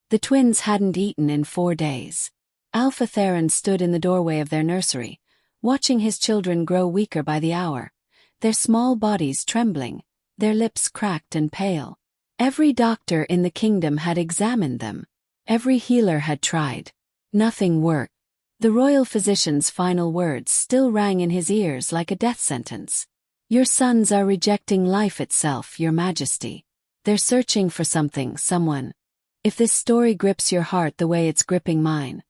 The twins hadn't eaten in 4 days. Alpha Theron stood in the doorway of their nursery, watching his children grow weaker by the hour, their small bodies trembling, their lips cracked and pale. Every doctor in the kingdom had examined them. Every healer had tried. Nothing worked. The royal physician's final words still rang in his ears like a death sentence. Your sons are rejecting life itself, Your Majesty. They're searching for something, someone. If this story grips your heart the way it's gripping mine,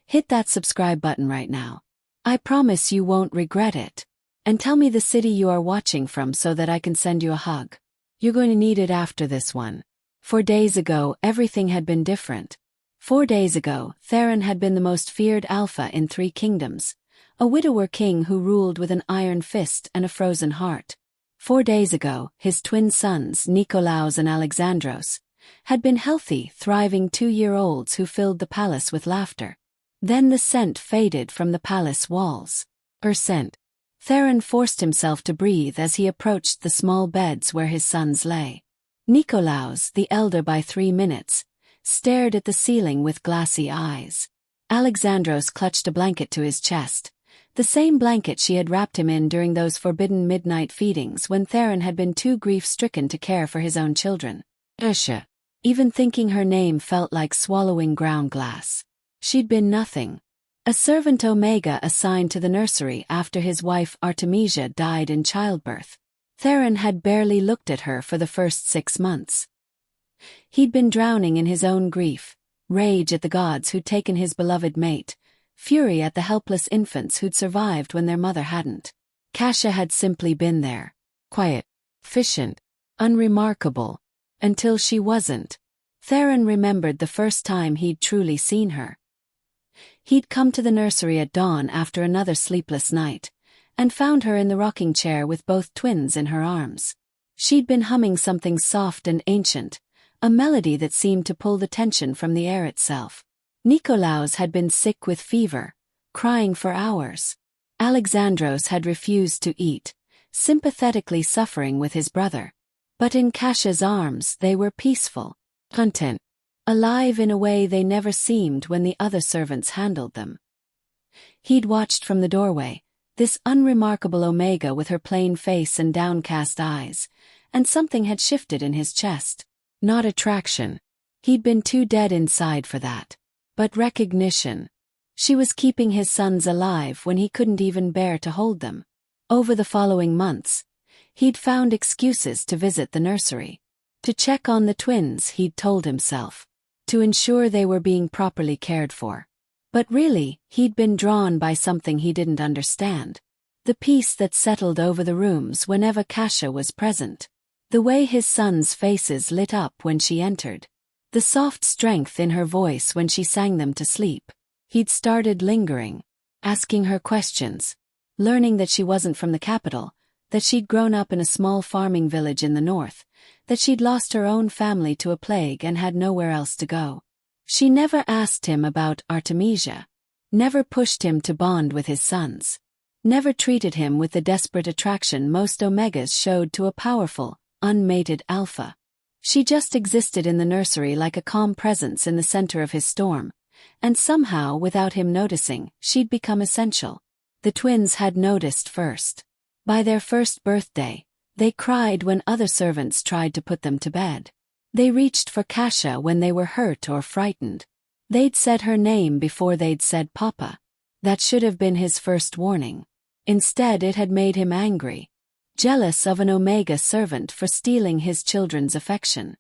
hit that subscribe button right now. I promise you won't regret it. And tell me the city you are watching from so that I can send you a hug. You're going to need it after this one. 4 days ago, everything had been different. 4 days ago, Theron had been the most feared alpha in 3 kingdoms, a widower king who ruled with an iron fist and a frozen heart. 4 days ago, his twin sons, Nikolaos and Alexandros, had been healthy, thriving 2-year-olds who filled the palace with laughter. Then the scent faded from the palace walls. Scent. Theron forced himself to breathe as he approached the small beds where his sons lay. Nikolaos, the elder by 3 minutes, stared at the ceiling with glassy eyes. Alexandros clutched a blanket to his chest, the same blanket she had wrapped him in during those forbidden midnight feedings when Theron had been too grief-stricken to care for his own children. Ursha. Even thinking her name felt like swallowing ground glass. She'd been nothing. A servant Omega assigned to the nursery after his wife Artemisia died in childbirth. Theron had barely looked at her for the first 6 months. He'd been drowning in his own grief, rage at the gods who'd taken his beloved mate, fury at the helpless infants who'd survived when their mother hadn't. Kasia had simply been there. Quiet, efficient, unremarkable, until she wasn't. Theron remembered the first time he'd truly seen her. He'd come to the nursery at dawn after another sleepless night, and found her in the rocking chair with both twins in her arms. She'd been humming something soft and ancient, a melody that seemed to pull the tension from the air itself. Nikolaos had been sick with fever, crying for hours. Alexandros had refused to eat, sympathetically suffering with his brother. But in Kasia's arms they were peaceful, content, alive in a way they never seemed when the other servants handled them. He'd watched from the doorway, this unremarkable Omega with her plain face and downcast eyes, and something had shifted in his chest. Not attraction. He'd been too dead inside for that. But recognition. She was keeping his sons alive when he couldn't even bear to hold them. Over the following months, he'd found excuses to visit the nursery. To check on the twins, he'd told himself. To ensure they were being properly cared for. But really, he'd been drawn by something he didn't understand. The peace that settled over the rooms whenever Kasia was present. The way his sons' faces lit up when she entered. The soft strength in her voice when she sang them to sleep. He'd started lingering, asking her questions, learning that she wasn't from the capital, that she'd grown up in a small farming village in the north, that she'd lost her own family to a plague and had nowhere else to go. She never asked him about Artemisia, never pushed him to bond with his sons, never treated him with the desperate attraction most Omegas showed to a powerful, unmated alpha. She just existed in the nursery like a calm presence in the center of his storm, and somehow, without him noticing, she'd become essential. The twins had noticed first. By their first birthday, they cried when other servants tried to put them to bed. They reached for Kasia when they were hurt or frightened. They'd said her name before they'd said Papa. That should have been his first warning. Instead, it had made him angry. Jealous of an Omega servant for stealing his children's affection.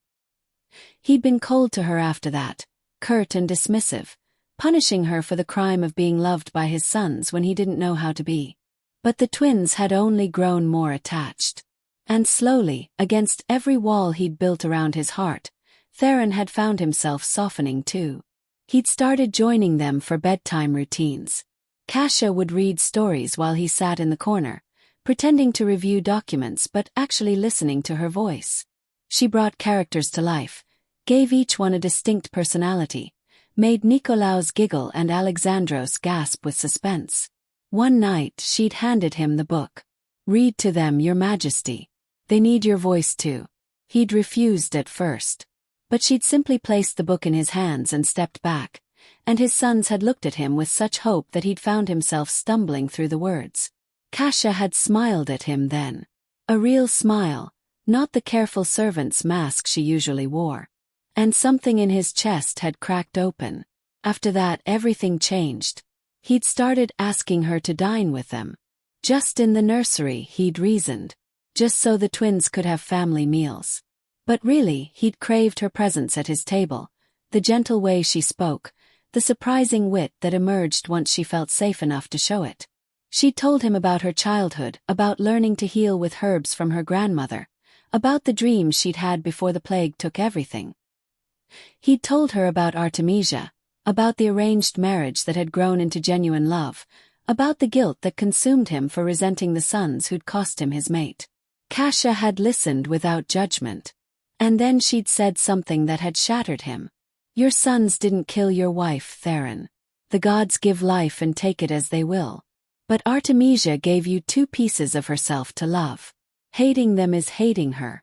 He'd been cold to her after that, curt and dismissive, punishing her for the crime of being loved by his sons when he didn't know how to be. But the twins had only grown more attached. And slowly, against every wall he'd built around his heart, Theron had found himself softening too. He'd started joining them for bedtime routines. Kasia would read stories while he sat in the corner, pretending to review documents but actually listening to her voice. She brought characters to life, gave each one a distinct personality, made Nikolaos giggle and Alexandros gasp with suspense. One night she'd handed him the book. "Read to them, Your Majesty. They need your voice too." He'd refused at first. But she'd simply placed the book in his hands and stepped back, and his sons had looked at him with such hope that he'd found himself stumbling through the words. Kasia had smiled at him then. A real smile, not the careful servant's mask she usually wore. And something in his chest had cracked open. After that, everything changed. He'd started asking her to dine with them. Just in the nursery, he'd reasoned. Just so the twins could have family meals. But really, he'd craved her presence at his table, the gentle way she spoke, the surprising wit that emerged once she felt safe enough to show it. She'd told him about her childhood, about learning to heal with herbs from her grandmother, about the dreams she'd had before the plague took everything. He'd told her about Artemisia, about the arranged marriage that had grown into genuine love, about the guilt that consumed him for resenting the sons who'd cost him his mate. Kasia had listened without judgment. And then she'd said something that had shattered him. Your sons didn't kill your wife, Theron. The gods give life and take it as they will. But Artemisia gave you 2 pieces of herself to love. Hating them is hating her.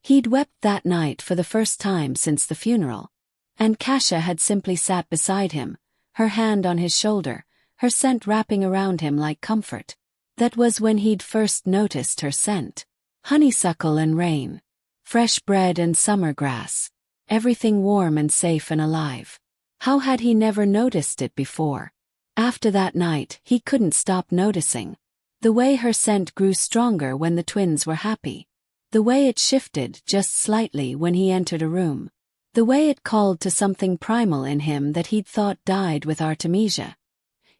He'd wept that night for the first time since the funeral. And Kasia had simply sat beside him, her hand on his shoulder, her scent wrapping around him like comfort. That was when he'd first noticed her scent. Honeysuckle and rain. Fresh bread and summer grass. Everything warm and safe and alive. How had he never noticed it before? After that night, he couldn't stop noticing. The way her scent grew stronger when the twins were happy. The way it shifted just slightly when he entered a room. The way it called to something primal in him that he'd thought died with Artemisia.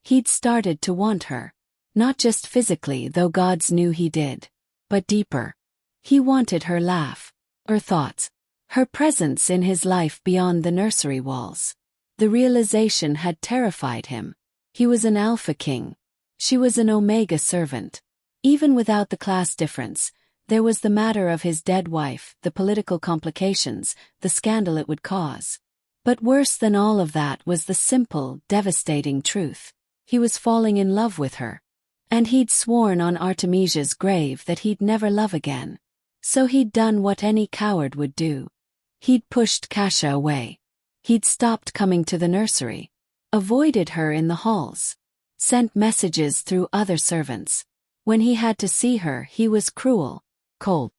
He'd started to want her. Not just physically, though gods knew he did. But deeper. He wanted her laugh. Her thoughts. Her presence in his life beyond the nursery walls. The realization had terrified him. He was an alpha king. She was an omega servant. Even without the class difference, there was the matter of his dead wife, the political complications, the scandal it would cause. But worse than all of that was the simple, devastating truth. He was falling in love with her. And he'd sworn on Artemisia's grave that he'd never love again. So he'd done what any coward would do. He'd pushed Kasia away. He'd stopped coming to the nursery. Avoided her in the halls. Sent messages through other servants. When he had to see her, he was cruel, cold.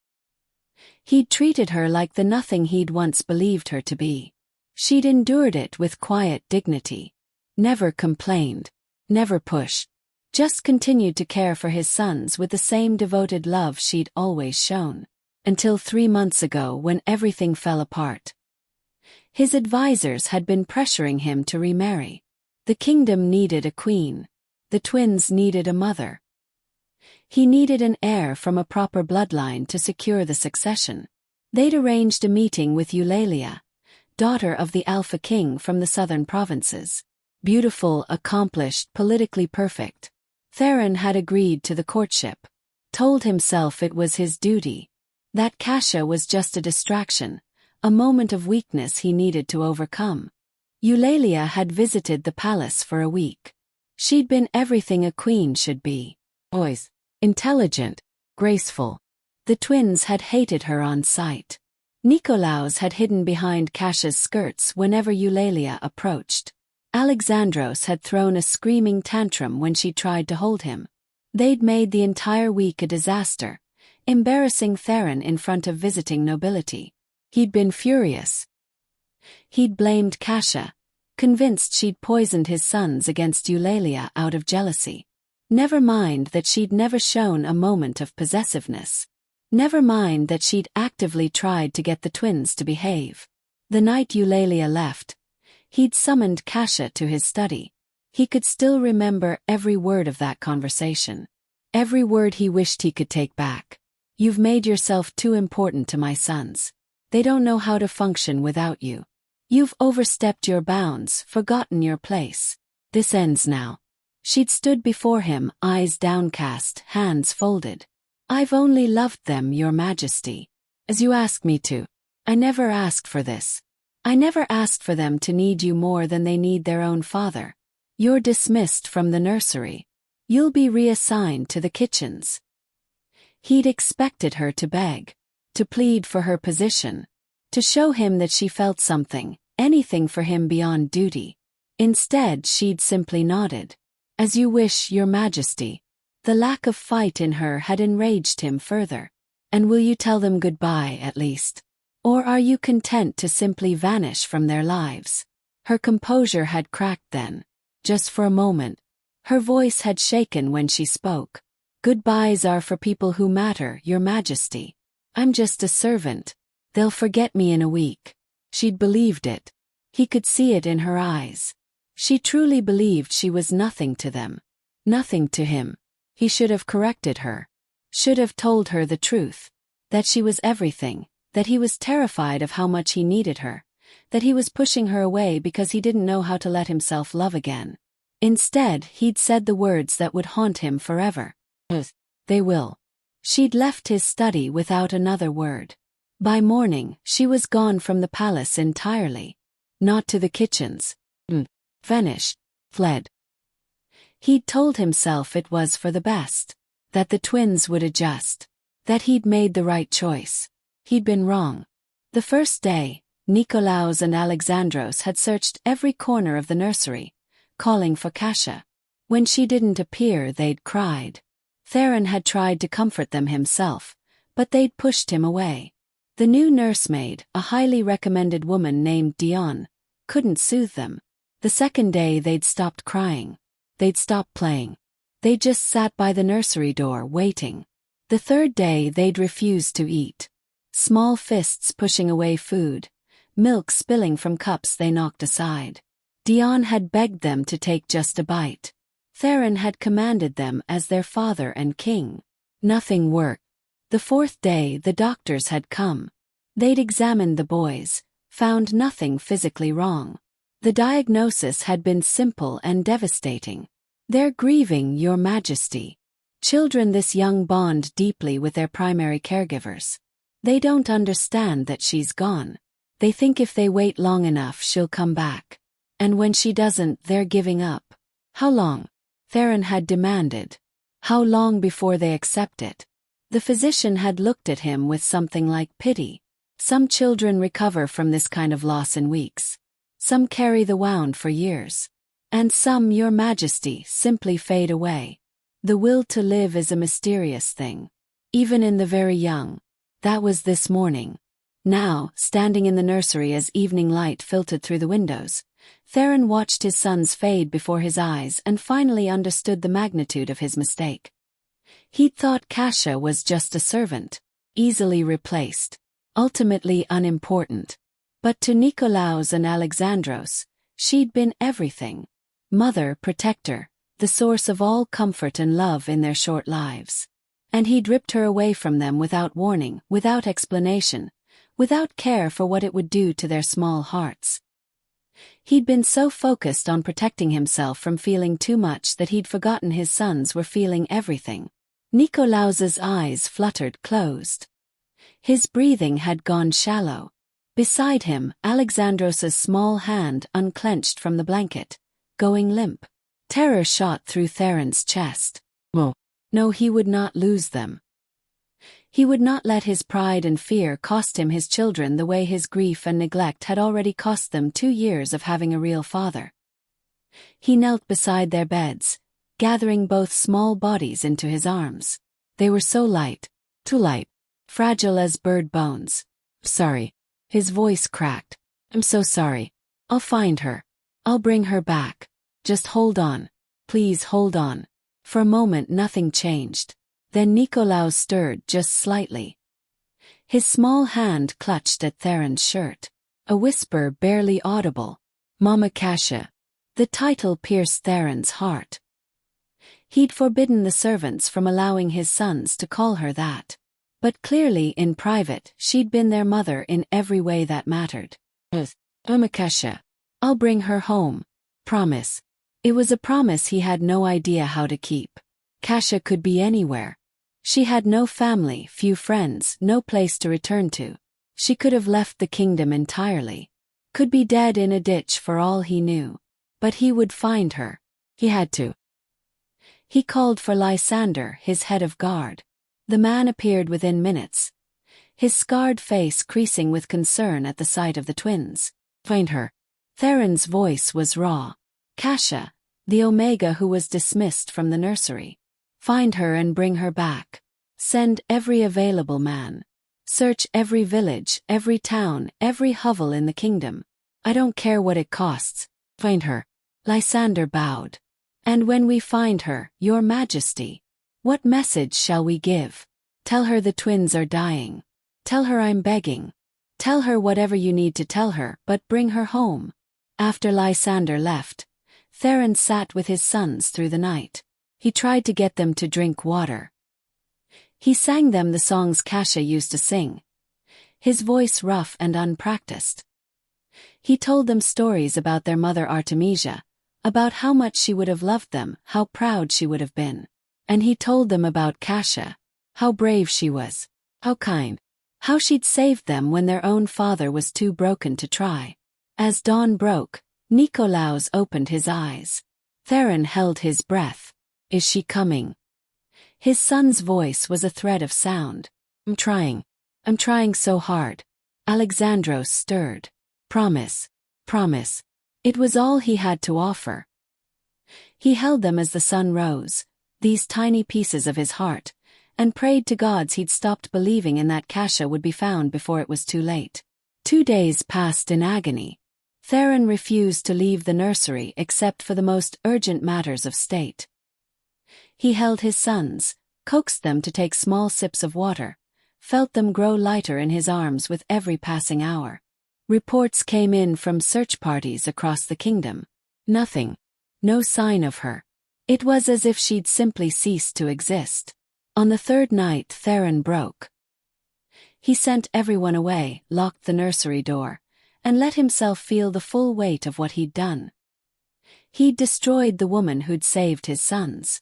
He'd treated her like the nothing he'd once believed her to be. She'd endured it with quiet dignity. Never complained. Never pushed. Just continued to care for his sons with the same devoted love she'd always shown. Until 3 months ago when everything fell apart. His advisors had been pressuring him to remarry. The kingdom needed a queen. The twins needed a mother. He needed an heir from a proper bloodline to secure the succession. They'd arranged a meeting with Eulalia, daughter of the Alpha King from the southern provinces. Beautiful, accomplished, politically perfect. Theron had agreed to the courtship. Told himself it was his duty. That Kasia was just a distraction, a moment of weakness he needed to overcome. Eulalia had visited the palace for a week. She'd been everything a queen should be. Poised, intelligent, graceful. The twins had hated her on sight. Nikolaos had hidden behind Kasia's skirts whenever Eulalia approached. Alexandros had thrown a screaming tantrum when she tried to hold him. They'd made the entire week a disaster, embarrassing Theron in front of visiting nobility. He'd been furious. He'd blamed Kasia, convinced she'd poisoned his sons against Eulalia out of jealousy. Never mind that she'd never shown a moment of possessiveness. Never mind that she'd actively tried to get the twins to behave. The night Eulalia left, he'd summoned Kasia to his study. He could still remember every word of that conversation. Every word he wished he could take back. You've made yourself too important to my sons. They don't know how to function without you. You've overstepped your bounds, forgotten your place. This ends now. She'd stood before him, eyes downcast, hands folded. I've only loved them, Your Majesty. As you asked me to. I never asked for this. I never asked for them to need you more than they need their own father. You're dismissed from the nursery. You'll be reassigned to the kitchens. He'd expected her to beg, to plead for her position. to show him that she felt something, anything for him beyond duty. Instead, she'd simply nodded. "As you wish, Your Majesty." The lack of fight in her had enraged him further. "And will you tell them goodbye at least? Or are you content to simply vanish from their lives?" Her composure had cracked then. Just for a moment. Her voice had shaken when she spoke. "Goodbyes are for people who matter, Your Majesty. I'm just a servant. They'll forget me in a week." She'd believed it. He could see it in her eyes. She truly believed she was nothing to them. Nothing to him. He should have corrected her. Should have told her the truth. That she was everything. That he was terrified of how much he needed her. That he was pushing her away because he didn't know how to let himself love again. Instead, he'd said the words that would haunt him forever. "They will." She'd left his study without another word. By morning, she was gone from the palace entirely. Not to the kitchens. Vanished. Fled. He'd told himself it was for the best. That the twins would adjust. That he'd made the right choice. He'd been wrong. The first day, Nikolaos and Alexandros had searched every corner of the nursery, calling for Kasia. When she didn't appear, they'd cried. Theron had tried to comfort them himself, but they'd pushed him away. The new nursemaid, a highly recommended woman named Dion, couldn't soothe them. The second day they'd stopped crying. They'd stopped playing. They just sat by the nursery door waiting. The third day they'd refused to eat. Small fists pushing away food. Milk spilling from cups they knocked aside. Dion had begged them to take just a bite. Theron had commanded them as their father and king. Nothing worked. The fourth day the doctors had come. They'd examined the boys, found nothing physically wrong. The diagnosis had been simple and devastating. "They're grieving, Your Majesty." Children this young bond deeply with their primary caregivers. They don't understand that she's gone. They think if they wait long enough she'll come back. And when she doesn't, they're giving up. How long? Theron had demanded. How long before they accept it? The physician had looked at him with something like pity. Some children recover from this kind of loss in weeks. Some carry the wound for years. And some, Your Majesty, simply fade away. The will to live is a mysterious thing. Even in the very young. That was this morning. Now, standing in the nursery as evening light filtered through the windows, Theron watched his sons fade before his eyes and finally understood the magnitude of his mistake. He'd thought Kasia was just a servant, easily replaced, ultimately unimportant. But to Nikolaos and Alexandros, she'd been everything. Mother, protector, the source of all comfort and love in their short lives. And he'd ripped her away from them without warning, without explanation, without care for what it would do to their small hearts. He'd been so focused on protecting himself from feeling too much that he'd forgotten his sons were feeling everything. Nikolaos's eyes fluttered closed. His breathing had gone shallow. Beside him, Alexandros's small hand unclenched from the blanket, going limp. Terror shot through Theron's chest. No, he would not lose them. He would not let his pride and fear cost him his children the way his grief and neglect had already cost them 2 years of having a real father. He knelt beside their beds, gathering both small bodies into his arms. They were so light, too light, fragile as bird bones. "Sorry." His voice cracked. "I'm so sorry. I'll find her. I'll bring her back. Just hold on. Please hold on." For a moment nothing changed. Then Nikolaos stirred just slightly. His small hand clutched at Theron's shirt. A whisper barely audible. "Mama Kasia." The title pierced Theron's heart. He'd forbidden the servants from allowing his sons to call her that. But clearly, in private, she'd been their mother in every way that mattered. "Mama Kasia. I'll bring her home. Promise." It was a promise he had no idea how to keep. Kasia could be anywhere. She had no family, few friends, no place to return to. She could have left the kingdom entirely. Could be dead in a ditch for all he knew. But he would find her. He had to. He called for Lysander, his head of guard. The man appeared within minutes. his scarred face creasing with concern at the sight of the twins. Find her. Theron's voice was raw. Kasha, the Omega who was dismissed from the nursery. Find her and bring her back. Send every available man. Search every village, every town, every hovel in the kingdom. I don't care what it costs. Find her. Lysander bowed. And when we find her, Your Majesty, what message shall we give? Tell her the twins are dying. Tell her I'm begging. Tell her whatever you need to tell her, but bring her home. After Lysander left, Theron sat with his sons through the night. He tried to get them to drink water. He sang them the songs Kasha used to sing, his voice rough and unpracticed. He told them stories about their mother Artemisia, about how much she would have loved them, how proud she would have been. And he told them about Kasha, how brave she was, how kind, how she'd saved them when their own father was too broken to try. As dawn broke, Nikolaos opened his eyes. Theron held his breath. Is she coming? His son's voice was a thread of sound. I'm trying so hard. Alexandros stirred. Promise. It was all he had to offer. He held them as the sun rose, these tiny pieces of his heart, and prayed to gods he'd stopped believing in that Kasha would be found before it was too late. 2 days passed in agony. Theron refused to leave the nursery except for the most urgent matters of state. He held his sons, coaxed them to take small sips of water, felt them grow lighter in his arms with every passing hour. Reports came in from search parties across the kingdom. Nothing. No sign of her. It was as if she'd simply ceased to exist. On the 3rd night Theron broke. He sent everyone away, locked the nursery door, and let himself feel the full weight of what he'd done. He'd destroyed the woman who'd saved his sons.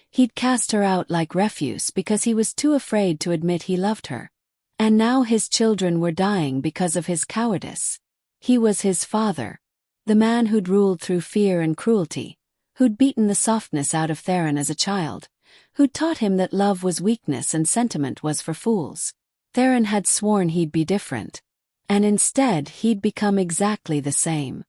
He'd cast her out like refuse because he was too afraid to admit he loved her. And now his children were dying because of his cowardice. He was his father, the man who'd ruled through fear and cruelty, who'd beaten the softness out of Theron as a child, who'd taught him that love was weakness and sentiment was for fools. Theron had sworn he'd be different. And instead he'd become exactly the same.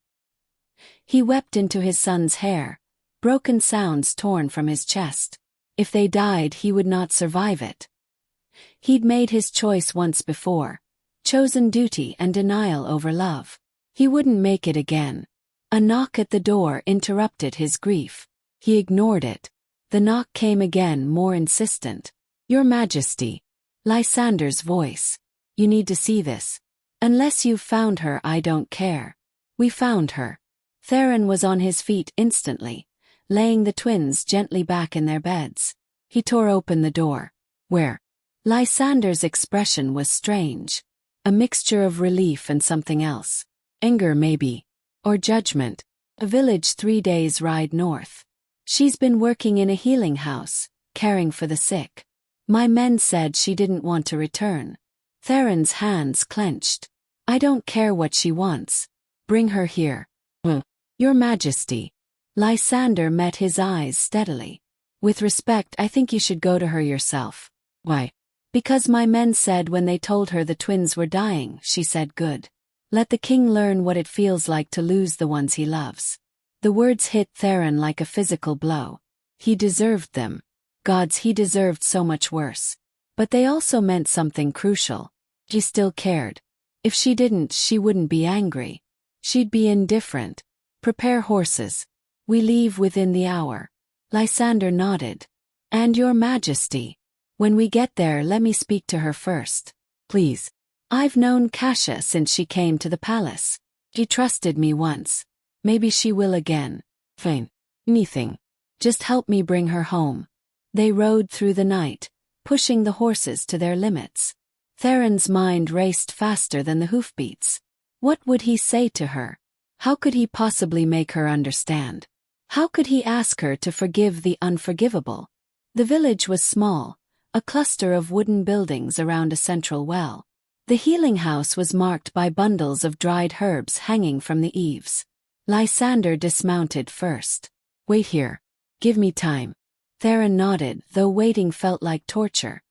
He wept into his son's hair, broken sounds torn from his chest. If they died he would not survive it. He'd made his choice once before, chosen duty and denial over love. He wouldn't make it again. A knock at the door interrupted his grief. He ignored it. The knock came again, more insistent. Your Majesty. Lysander's voice. You need to see this. Unless you've found her, I don't care. We found her. Theron was on his feet instantly, laying the twins gently back in their beds. He tore open the door. Where? Lysander's expression was strange. A mixture of relief and something else. Anger maybe. Or judgment. A village 3 days' ride north. She's been working in a healing house, caring for the sick. My men said she didn't want to return. Theron's hands clenched. I don't care what she wants. Bring her here. Your Majesty. Lysander met his eyes steadily. With respect, I think you should go to her yourself. Why? Because my men said when they told her the twins were dying, she said good. Let the king learn what it feels like to lose the ones he loves. The words hit Theron like a physical blow. He deserved them. Gods, he deserved so much worse. But they also meant something crucial. She still cared. If she didn't, she wouldn't be angry. She'd be indifferent. Prepare horses. We leave within the hour. Lysander nodded. And Your Majesty. When we get there, let me speak to her first. Please. I've known Kasha since she came to the palace. She trusted me once. Maybe she will again. Fine. Anything. Just help me bring her home. They rode through the night, pushing the horses to their limits. Theron's mind raced faster than the hoofbeats. What would he say to her? How could he possibly make her understand? How could he ask her to forgive the unforgivable? The village was small, a cluster of wooden buildings around a central well. The healing house was marked by bundles of dried herbs hanging from the eaves. Lysander dismounted first. Wait here. Give me time. Theron nodded, though waiting felt like torture.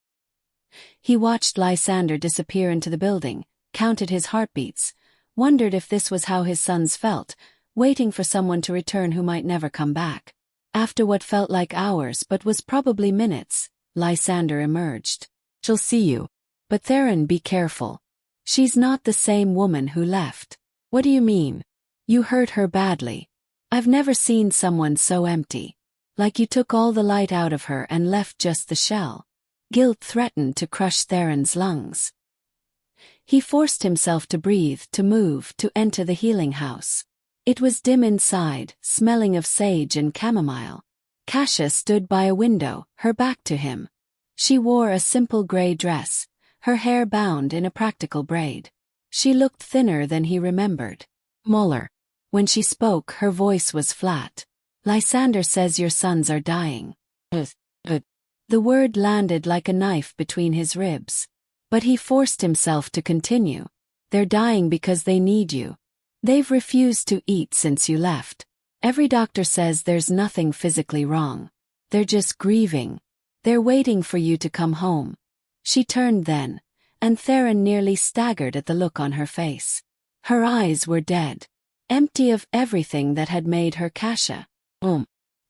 He watched Lysander disappear into the building, counted his heartbeats, wondered if this was how his sons felt, waiting for someone to return who might never come back. After what felt like hours but was probably minutes, Lysander emerged. "She'll see you. But Theron, be careful. She's not the same woman who left." "What do you mean?" "You hurt her badly. I've never seen someone so empty. Like you took all the light out of her and left just the shell." Guilt threatened to crush Theron's lungs. He forced himself to breathe, to move, to enter the healing house. It was dim inside, smelling of sage and chamomile. Kasia stood by a window, her back to him. She wore a simple gray dress, her hair bound in a practical braid. She looked thinner than he remembered. "Muller." When she spoke, her voice was flat. "Lysander says your sons are dying." The word landed like a knife between his ribs. But he forced himself to continue. "They're dying because they need you. They've refused to eat since you left. Every doctor says there's nothing physically wrong. They're just grieving. They're waiting for you to come home." She turned then, and Theron nearly staggered at the look on her face. Her eyes were dead, empty of everything that had made her Kasia.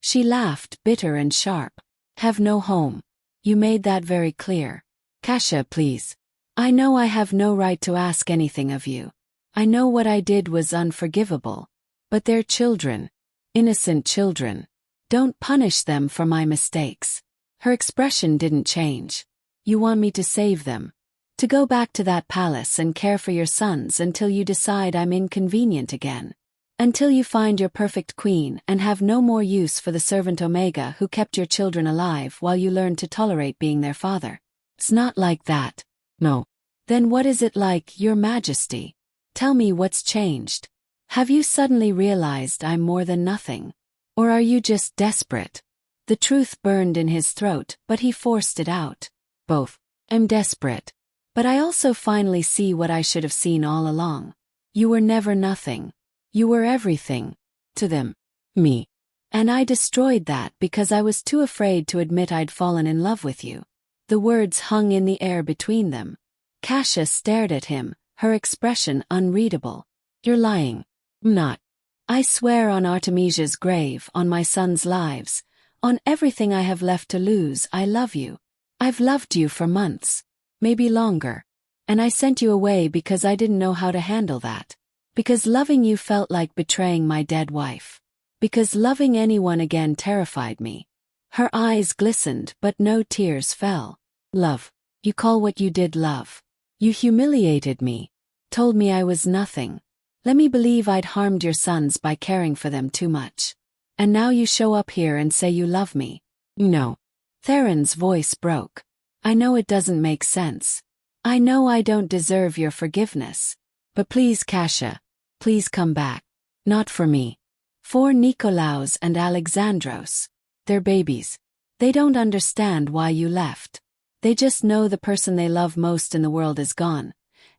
She laughed, bitter and sharp. "Have no home. You made that very clear. Kasia, please. I know I have no right to ask anything of you. I know what I did was unforgivable. But they're children. Innocent children. Don't punish them for my mistakes." Her expression didn't change. "You want me to save them? To go back to that palace and care for your sons until you decide I'm inconvenient again? Until you find your perfect queen and have no more use for the servant Omega who kept your children alive while you learned to tolerate being their father?" "It's not like that." "No." "Then what is it like, Your Majesty? Tell me what's changed. Have you suddenly realized I'm more than nothing? Or are you just desperate?" The truth burned in his throat, but he forced it out. "Both. I'm desperate. But I also finally see what I should have seen all along. You were never nothing. You were everything. To them. Me. And I destroyed that because I was too afraid to admit I'd fallen in love with you." The words hung in the air between them. Kasia stared at him, her expression unreadable. "You're lying." "I'm not. I swear on Artemisia's grave, on my sons' lives, on everything I have left to lose, I love you. I've loved you for months. Maybe longer. And I sent you away because I didn't know how to handle that. Because loving you felt like betraying my dead wife. Because loving anyone again terrified me." Her eyes glistened but no tears fell. "Love. You call what you did love. You humiliated me. Told me I was nothing. Let me believe I'd harmed your sons by caring for them too much. And now you show up here and say you love me." "No." Theron's voice broke. "I know it doesn't make sense. I know I don't deserve your forgiveness. But please, Kasia, please come back. Not for me. For Nikolaos and Alexandros. They're babies. They don't understand why you left. They just know the person they love most in the world is gone,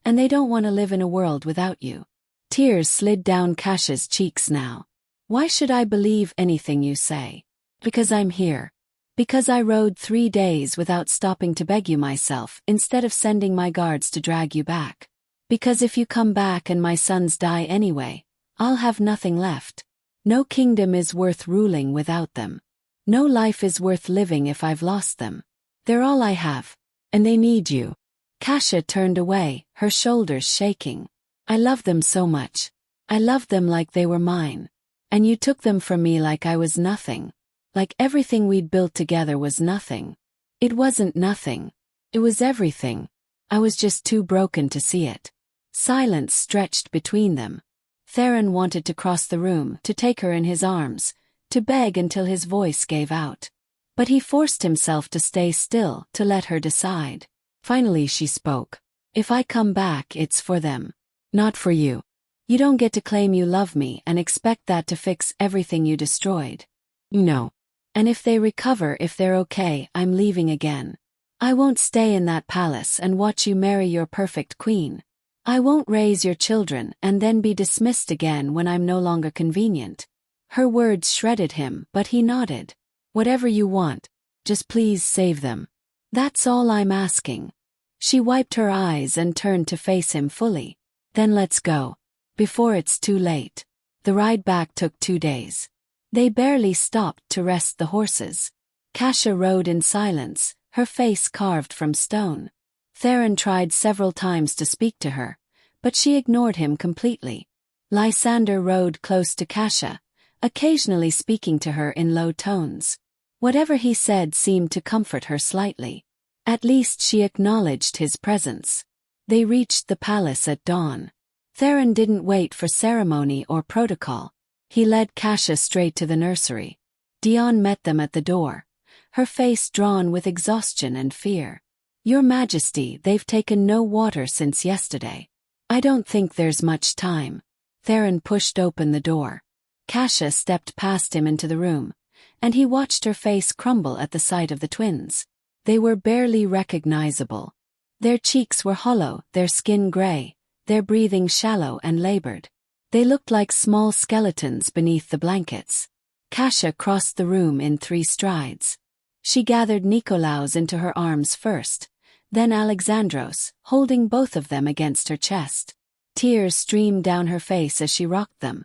and they don't want to live in a world without you." Tears slid down Kasia's cheeks now. "Why should I believe anything you say?" "Because I'm here. Because I rode 3 days without stopping to beg you myself instead of sending my guards to drag you back. Because if you come back and my sons die anyway, I'll have nothing left. No kingdom is worth ruling without them. No life is worth living if I've lost them. They're all I have. And they need you." Kasia turned away, her shoulders shaking. "I love them so much. I loved them like they were mine. And you took them from me like I was nothing. Like everything we'd built together was nothing. It wasn't nothing. It was everything. I was just too broken to see it." Silence stretched between them. Theron wanted to cross the room, to take her in his arms, to beg until his voice gave out. But he forced himself to stay still, to let her decide. Finally she spoke. "If I come back, it's for them. Not for you. You don't get to claim you love me and expect that to fix everything you destroyed. No. And if they recover, if they're okay, I'm leaving again. I won't stay in that palace and watch you marry your perfect queen. I won't raise your children and then be dismissed again when I'm no longer convenient." Her words shredded him, but he nodded. "Whatever you want. Just please save them. That's all I'm asking." She wiped her eyes and turned to face him fully. Then let's go. Before it's too late. The ride back took 2 days. They barely stopped to rest the horses. Kasia rode in silence, her face carved from stone. Theron tried several times to speak to her, but she ignored him completely. Lysander rode close to Kasia, occasionally speaking to her in low tones. Whatever he said seemed to comfort her slightly. At least she acknowledged his presence. They reached the palace at dawn. Theron didn't wait for ceremony or protocol. He led Kasia straight to the nursery. Dion met them at the door, her face drawn with exhaustion and fear. Your Majesty, they've taken no water since yesterday. I don't think there's much time. Theron pushed open the door. Kasia stepped past him into the room, and he watched her face crumble at the sight of the twins. They were barely recognizable. Their cheeks were hollow, their skin gray, their breathing shallow and labored. They looked like small skeletons beneath the blankets. Kasia crossed the room in 3 strides. She gathered Nikolaos into her arms first, then Alexandros, holding both of them against her chest. Tears streamed down her face as she rocked them,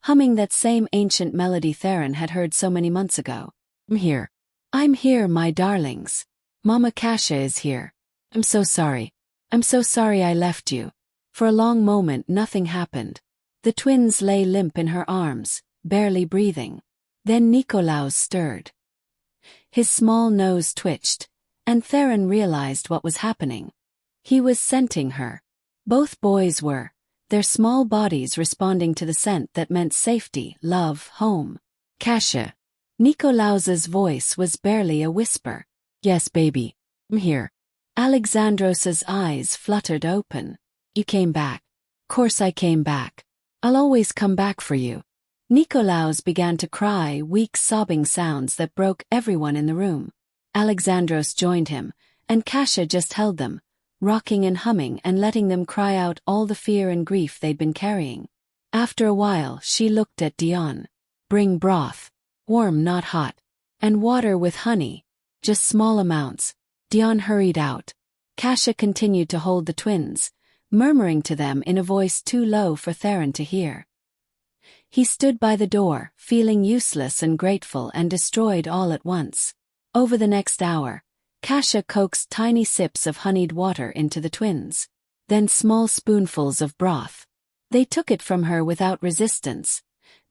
humming that same ancient melody Theron had heard so many months ago. I'm here. I'm here, my darlings. Mama Kasia is here. I'm so sorry. I'm so sorry I left you. For a long moment nothing happened. The twins lay limp in her arms, barely breathing. Then Nikolaos stirred. His small nose twitched, and Theron realized what was happening. He was scenting her. Both boys were, their small bodies responding to the scent that meant safety, love, home. Kasia. Nikolaos's voice was barely a whisper. Yes, baby. I'm here. Alexandros's eyes fluttered open. You came back. Course I came back. I'll always come back for you. Nikolaos began to cry, weak sobbing sounds that broke everyone in the room. Alexandros joined him, and Kasia just held them, rocking and humming and letting them cry out all the fear and grief they'd been carrying. After a while she looked at Dion. Bring broth. Warm, not hot. And water with honey. Just small amounts. Dion hurried out. Kasia continued to hold the twins, murmuring to them in a voice too low for Theron to hear. He stood by the door, feeling useless and grateful and destroyed all at once. Over the next hour, Kasia coaxed tiny sips of honeyed water into the twins. Then small spoonfuls of broth. They took it from her without resistance,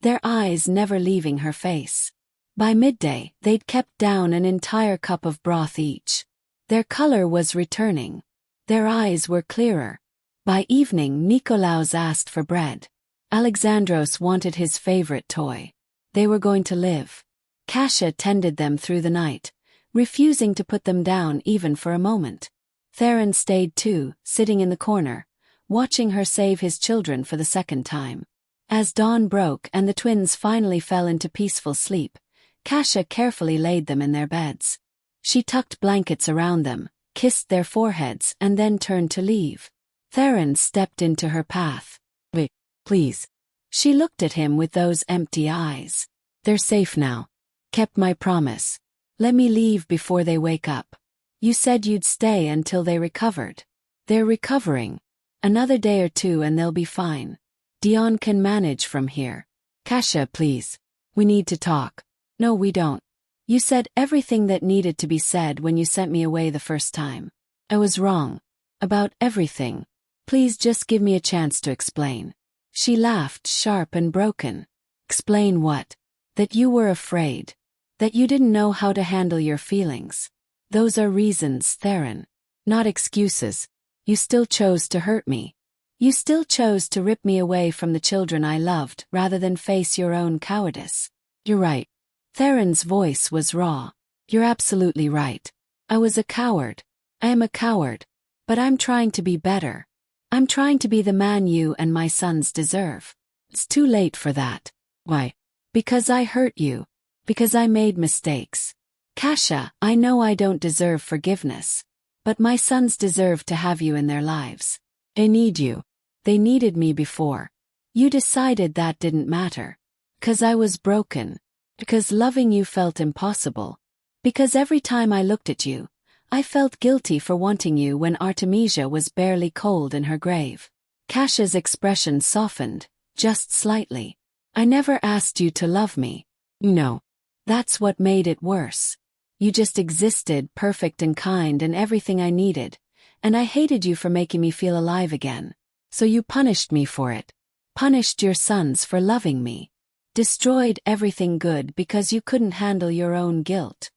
their eyes never leaving her face. By midday, they'd kept down an entire cup of broth each. Their color was returning. Their eyes were clearer. By evening, Nikolaos asked for bread. Alexandros wanted his favorite toy. They were going to live. Kasia tended them through the night, refusing to put them down even for a moment. Theron stayed too, sitting in the corner, watching her save his children for the second time. As dawn broke and the twins finally fell into peaceful sleep, Kasia carefully laid them in their beds. She tucked blankets around them, kissed their foreheads and then turned to leave. Theron stepped into her path. Wait, please. She looked at him with those empty eyes. They're safe now. Kept my promise. Let me leave before they wake up. You said you'd stay until they recovered. They're recovering. Another day or 2 and they'll be fine. Dion can manage from here. Kasia, please. We need to talk. No, we don't. You said everything that needed to be said when you sent me away the first time. I was wrong. About everything. Please just give me a chance to explain. She laughed, sharp and broken. Explain what? That you were afraid. That you didn't know how to handle your feelings. Those are reasons, Theron. Not excuses. You still chose to hurt me. You still chose to rip me away from the children I loved rather than face your own cowardice. You're right. Theron's voice was raw. You're absolutely right. I was a coward. I am a coward. But I'm trying to be better. I'm trying to be the man you and my sons deserve. It's too late for that. Why? Because I hurt you. Because I made mistakes. Kasia, I know I don't deserve forgiveness. But my sons deserve to have you in their lives. They need you. They needed me before. You decided that didn't matter. 'Cause I was broken. Because loving you felt impossible. Because every time I looked at you, I felt guilty for wanting you when Artemisia was barely cold in her grave. Kasha's expression softened, just slightly. I never asked you to love me. No. That's what made it worse. You just existed, perfect and kind and everything I needed, and I hated you for making me feel alive again. So you punished me for it. Punished your sons for loving me. Destroyed everything good because you couldn't handle your own guilt.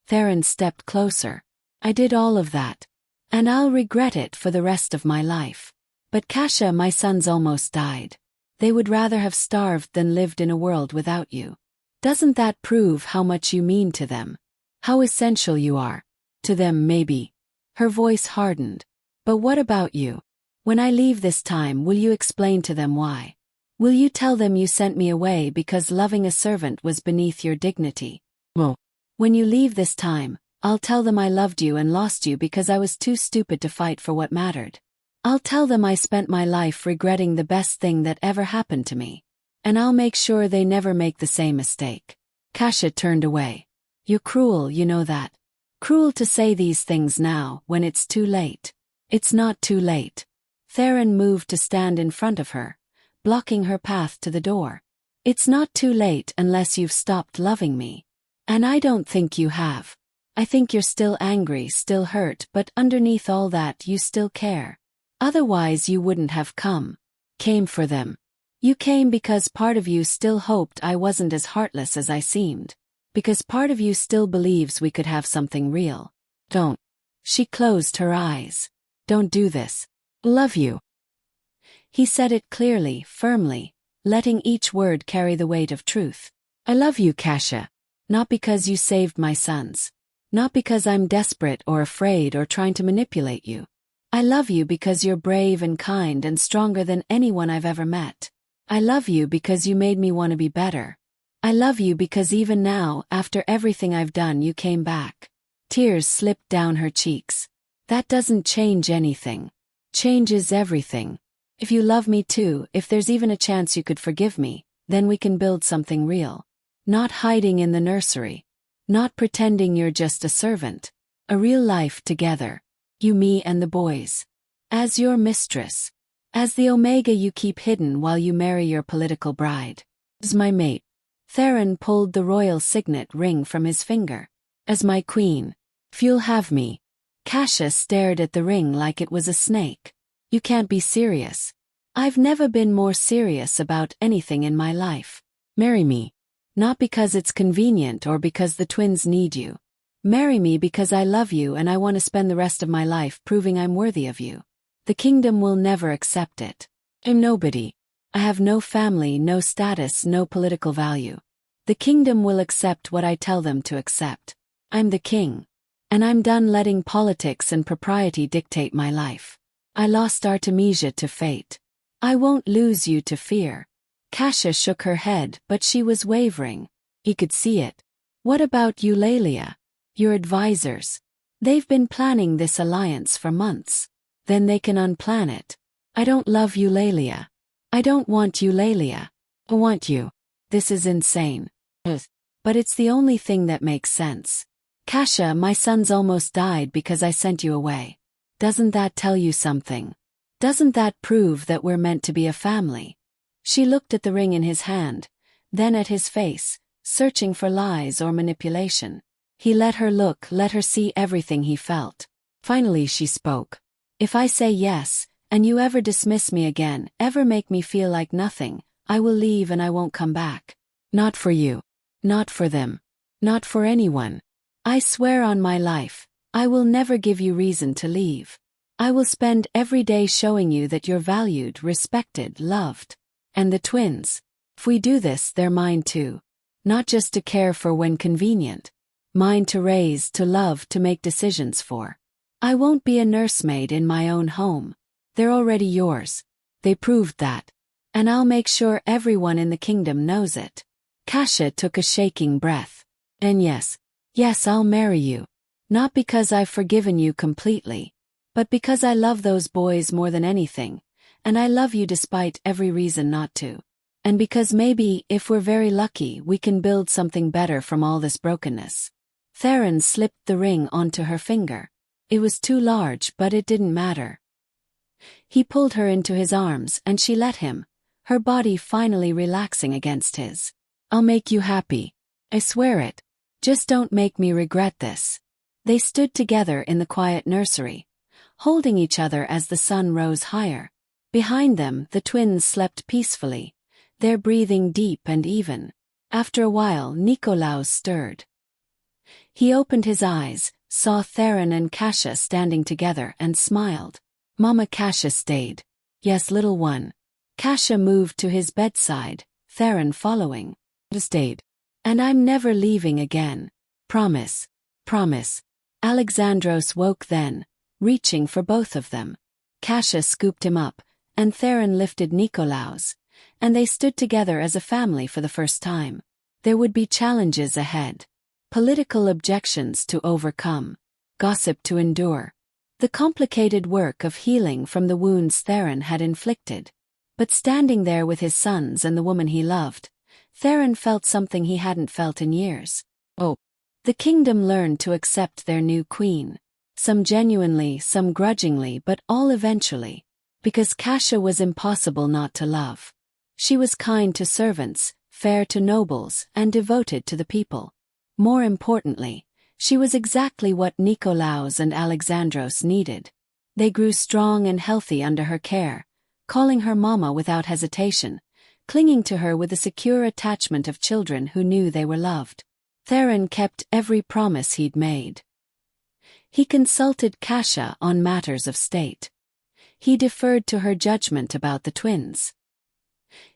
Theron stepped closer. I did all of that. And I'll regret it for the rest of my life. But Kasha, my sons almost died. They would rather have starved than lived in a world without you. Doesn't that prove how much you mean to them? How essential you are? To them, maybe. Her voice hardened. But what about you? When I leave this time, will you explain to them why? Will you tell them you sent me away because loving a servant was beneath your dignity? Well, when you leave this time, I'll tell them I loved you and lost you because I was too stupid to fight for what mattered. I'll tell them I spent my life regretting the best thing that ever happened to me. And I'll make sure they never make the same mistake. Kasha turned away. You're cruel, you know that. Cruel to say these things now, when it's too late. It's not too late. Theron moved to stand in front of her, blocking her path to the door. It's not too late unless you've stopped loving me. And I don't think you have. I think you're still angry, still hurt, but underneath all that you still care. Otherwise you wouldn't have came for them. You came because part of you still hoped I wasn't as heartless as I seemed. Because part of you still believes we could have something real. Don't. She closed her eyes. Don't do this. Love you. He said it clearly, firmly, letting each word carry the weight of truth. I love you, Kasha. Not because you saved my sons. Not because I'm desperate or afraid or trying to manipulate you. I love you because you're brave and kind and stronger than anyone I've ever met. I love you because you made me want to be better. I love you because even now, after everything I've done, you came back. Tears slipped down her cheeks. That doesn't change anything. Changes everything. If you love me too, if there's even a chance you could forgive me, then we can build something real. Not hiding in the nursery. Not pretending you're just a servant. A real life together. You, me, and the boys. As your mistress. As the Omega you keep hidden while you marry your political bride. As my mate. Theron pulled the royal signet ring from his finger. As my queen. If you'll have me. Kasha stared at the ring like it was a snake. You can't be serious. I've never been more serious about anything in my life. Marry me. Not because it's convenient or because the twins need you. Marry me because I love you and I want to spend the rest of my life proving I'm worthy of you. The kingdom will never accept it. I'm nobody. I have no family, no status, no political value. The kingdom will accept what I tell them to accept. I'm the king. And I'm done letting politics and propriety dictate my life. I lost Artemisia to fate. I won't lose you to fear. Kasha shook her head, but she was wavering. He could see it. What about Eulalia? Your advisors. They've been planning this alliance for months. Then they can unplan it. I don't love Eulalia. I don't want Eulalia. I want you. This is insane. But it's the only thing that makes sense. Kasha, my sons almost died because I sent you away. Doesn't that tell you something? Doesn't that prove that we're meant to be a family? She looked at the ring in his hand, then at his face, searching for lies or manipulation. He let her look, let her see everything he felt. Finally she spoke. If I say yes, and you ever dismiss me again, ever make me feel like nothing, I will leave and I won't come back. Not for you. Not for them. Not for anyone. I swear on my life, I will never give you reason to leave. I will spend every day showing you that you're valued, respected, loved. And the twins. If we do this, they're mine too. Not just to care for when convenient. Mine to raise, to love, to make decisions for. I won't be a nursemaid in my own home. They're already yours. They proved that. And I'll make sure everyone in the kingdom knows it. Kasha took a shaking breath. And yes, I'll marry you. Not because I've forgiven you completely. But because I love those boys more than anything. And I love you despite every reason not to. And because maybe, if we're very lucky, we can build something better from all this brokenness. Theron slipped the ring onto her finger. It was too large, but it didn't matter. He pulled her into his arms and she let him, her body finally relaxing against his. I'll make you happy. I swear it. Just don't make me regret this. They stood together in the quiet nursery, holding each other as the sun rose higher. Behind them, the twins slept peacefully, their breathing deep and even. After a while, Nikolaus stirred. He opened his eyes, saw Theron and Kasia standing together and smiled. Mama Kasia stayed. Yes, little one. Kasia moved to his bedside, Theron following. Stayed. And I'm never leaving again. Promise. Promise. Alexandros woke then, reaching for both of them. Kasia scooped him up, and Theron lifted Nikolaus, and they stood together as a family for the first time. There would be challenges ahead. Political objections to overcome. Gossip to endure. The complicated work of healing from the wounds Theron had inflicted. But standing there with his sons and the woman he loved, Theron felt something he hadn't felt in years. Oh. The kingdom learned to accept their new queen. Some genuinely, some grudgingly, but all eventually. Because Kasia was impossible not to love. She was kind to servants, fair to nobles, and devoted to the people. More importantly, she was exactly what Nikolaus and Alexandros needed. They grew strong and healthy under her care, calling her mama without hesitation, clinging to her with the secure attachment of children who knew they were loved. Theron kept every promise he'd made. He consulted Kasia on matters of state. He deferred to her judgment about the twins.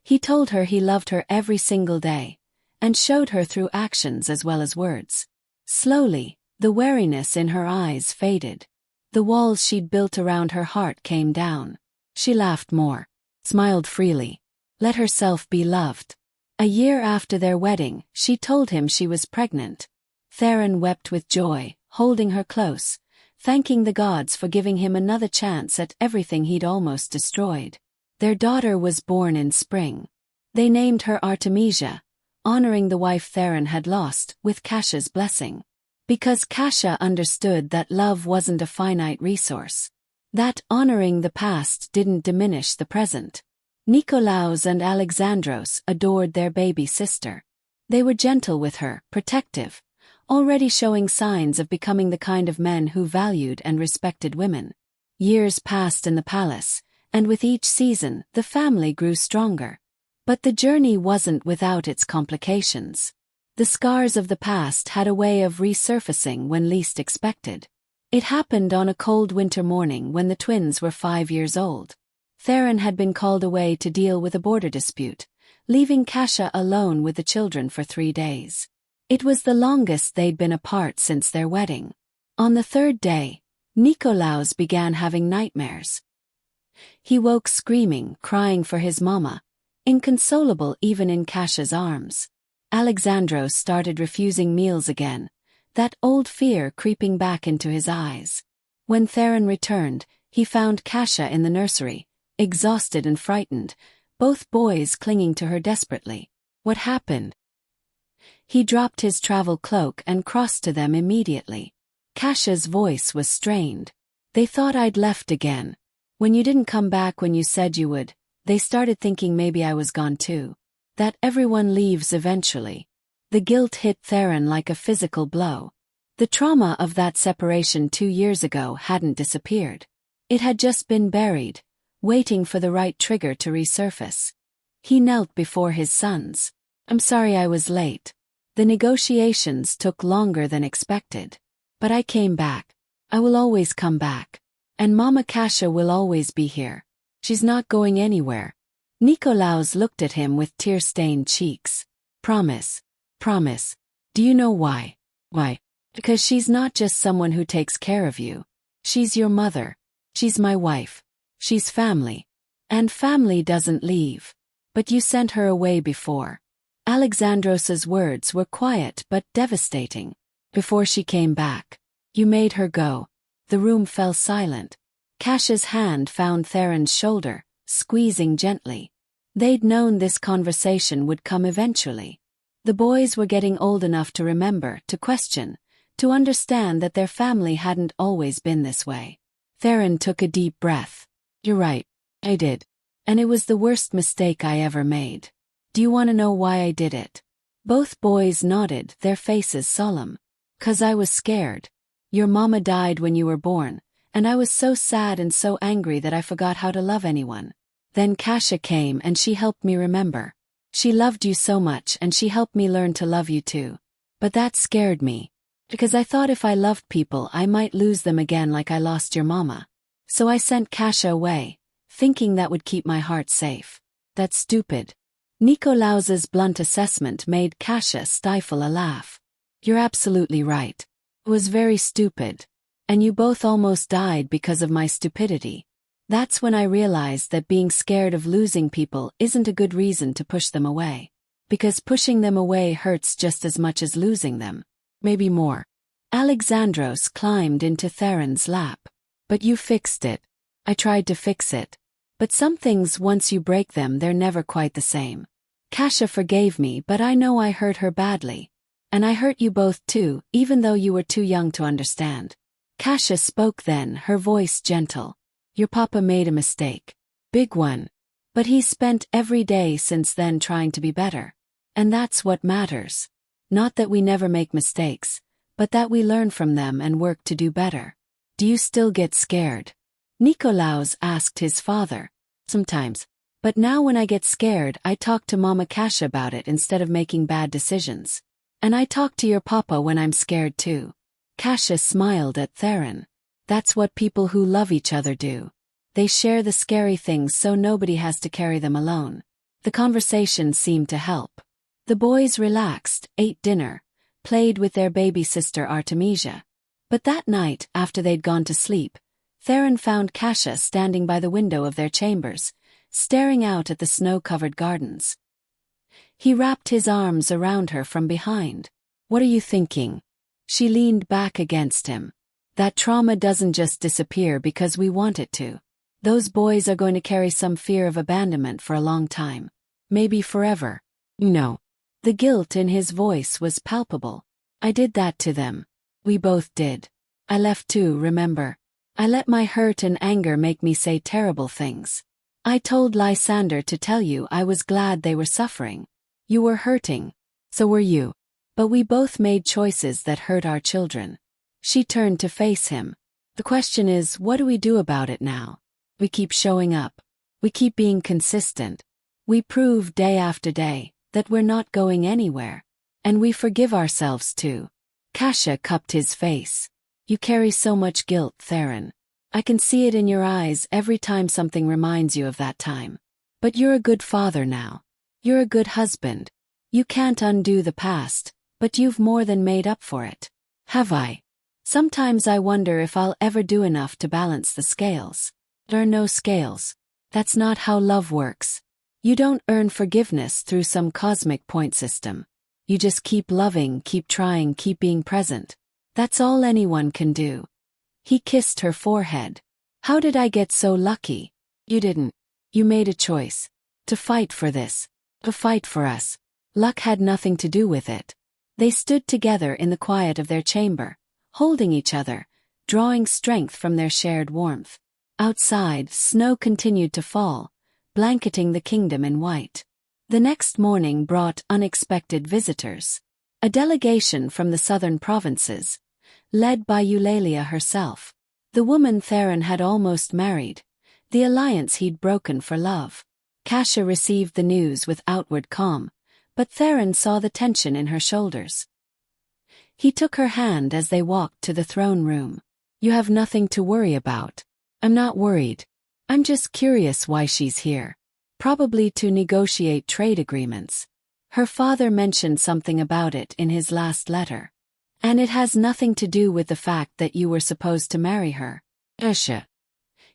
He told her he loved her every single day, and showed her through actions as well as words. Slowly, the wariness in her eyes faded. The walls she'd built around her heart came down. She laughed more, smiled freely, let herself be loved. A year after their wedding, she told him she was pregnant. Theron wept with joy, holding her close, thanking the gods for giving him another chance at everything he'd almost destroyed. Their daughter was born in spring. They named her Artemisia, honoring the wife Theron had lost, with Kasia's blessing. Because Kasia understood that love wasn't a finite resource. That honoring the past didn't diminish the present. Nikolaus and Alexandros adored their baby sister. They were gentle with her, protective, already showing signs of becoming the kind of men who valued and respected women. Years passed in the palace, and with each season, the family grew stronger. But the journey wasn't without its complications. The scars of the past had a way of resurfacing when least expected. It happened on a cold winter morning when the twins were 5 years old. Theron had been called away to deal with a border dispute, leaving Kasia alone with the children for 3 days. It was the longest they'd been apart since their wedding. On the 3rd day, Nikolaus began having nightmares. He woke screaming, crying for his mama, inconsolable even in Kasia's arms. Alexandros started refusing meals again, that old fear creeping back into his eyes. When Theron returned, he found Kasia in the nursery, exhausted and frightened, both boys clinging to her desperately. What happened? He dropped his travel cloak and crossed to them immediately. Kasia's voice was strained. They thought I'd left again. When you didn't come back when you said you would, they started thinking maybe I was gone too. That everyone leaves eventually. The guilt hit Theron like a physical blow. The trauma of that separation 2 years ago hadn't disappeared. It had just been buried, waiting for the right trigger to resurface. He knelt before his sons. I'm sorry I was late. The negotiations took longer than expected. But I came back. I will always come back. And Mama Kasia will always be here. She's not going anywhere. Nikolaus looked at him with tear-stained cheeks. Promise. Promise. Do you know why? Why? Because she's not just someone who takes care of you. She's your mother. She's my wife. She's family. And family doesn't leave. But you sent her away before. Alexandros's words were quiet but devastating. Before she came back. You made her go. The room fell silent. Kasia's hand found Theron's shoulder, squeezing gently. They'd known this conversation would come eventually. The boys were getting old enough to remember, to question, to understand that their family hadn't always been this way. Theron took a deep breath. You're right. I did. And it was the worst mistake I ever made. Do you want to know why I did it? Both boys nodded, their faces solemn. 'Cause I was scared. Your mama died when you were born, and I was so sad and so angry that I forgot how to love anyone. Then Kasha came and she helped me remember. She loved you so much and she helped me learn to love you too. But that scared me. Because I thought if I loved people I might lose them again like I lost your mama. So I sent Kasha away, thinking that would keep my heart safe. That's stupid. Nikolaus's blunt assessment made Kasha stifle a laugh. You're absolutely right. It was very stupid. And you both almost died because of my stupidity. That's when I realized that being scared of losing people isn't a good reason to push them away. Because pushing them away hurts just as much as losing them. Maybe more. Alexandros climbed into Theron's lap. But you fixed it. I tried to fix it. But some things, once you break them, they're never quite the same. Kasha forgave me, but I know I hurt her badly. And I hurt you both too, even though you were too young to understand. Kasha spoke then, her voice gentle. Your papa made a mistake. Big one. But he's spent every day since then trying to be better. And that's what matters. Not that we never make mistakes, but that we learn from them and work to do better. Do you still get scared? Nikolaus asked his father. Sometimes. But now when I get scared, I talk to Mama Kasha about it instead of making bad decisions. And I talk to your papa when I'm scared too. Kasha smiled at Theron. That's what people who love each other do. They share the scary things so nobody has to carry them alone. The conversation seemed to help. The boys relaxed, ate dinner, played with their baby sister Artemisia. But that night, after they'd gone to sleep, Theron found Kasha standing by the window of their chambers, staring out at the snow-covered gardens. He wrapped his arms around her from behind. What are you thinking? She leaned back against him. That trauma doesn't just disappear because we want it to. Those boys are going to carry some fear of abandonment for a long time. Maybe forever. No. The guilt in his voice was palpable. I did that to them. We both did. I left too, remember? I let my hurt and anger make me say terrible things. I told Lysander to tell you I was glad they were suffering. You were hurting. So were you. But we both made choices that hurt our children. She turned to face him. The question is, what do we do about it now? We keep showing up. We keep being consistent. We prove day after day that we're not going anywhere. And we forgive ourselves too. Kasha cupped his face. You carry so much guilt, Theron. I can see it in your eyes every time something reminds you of that time. But you're a good father now. You're a good husband. You can't undo the past, but you've more than made up for it. Have I? Sometimes I wonder if I'll ever do enough to balance the scales. There are no scales. That's not how love works. You don't earn forgiveness through some cosmic point system. You just keep loving, keep trying, keep being present. That's all anyone can do. He kissed her forehead. How did I get so lucky? You didn't. You made a choice. To fight for this. To fight for us. Luck had nothing to do with it. They stood together in the quiet of their chamber, holding each other, drawing strength from their shared warmth. Outside, snow continued to fall, blanketing the kingdom in white. The next morning brought unexpected visitors. A delegation from the southern provinces, led by Eulalia herself. The woman Theron had almost married, the alliance he'd broken for love. Kasha received the news with outward calm, but Theron saw the tension in her shoulders. He took her hand as they walked to the throne room. You have nothing to worry about. I'm not worried. I'm just curious why she's here. Probably to negotiate trade agreements. Her father mentioned something about it in his last letter. And it has nothing to do with the fact that you were supposed to marry her. Usha.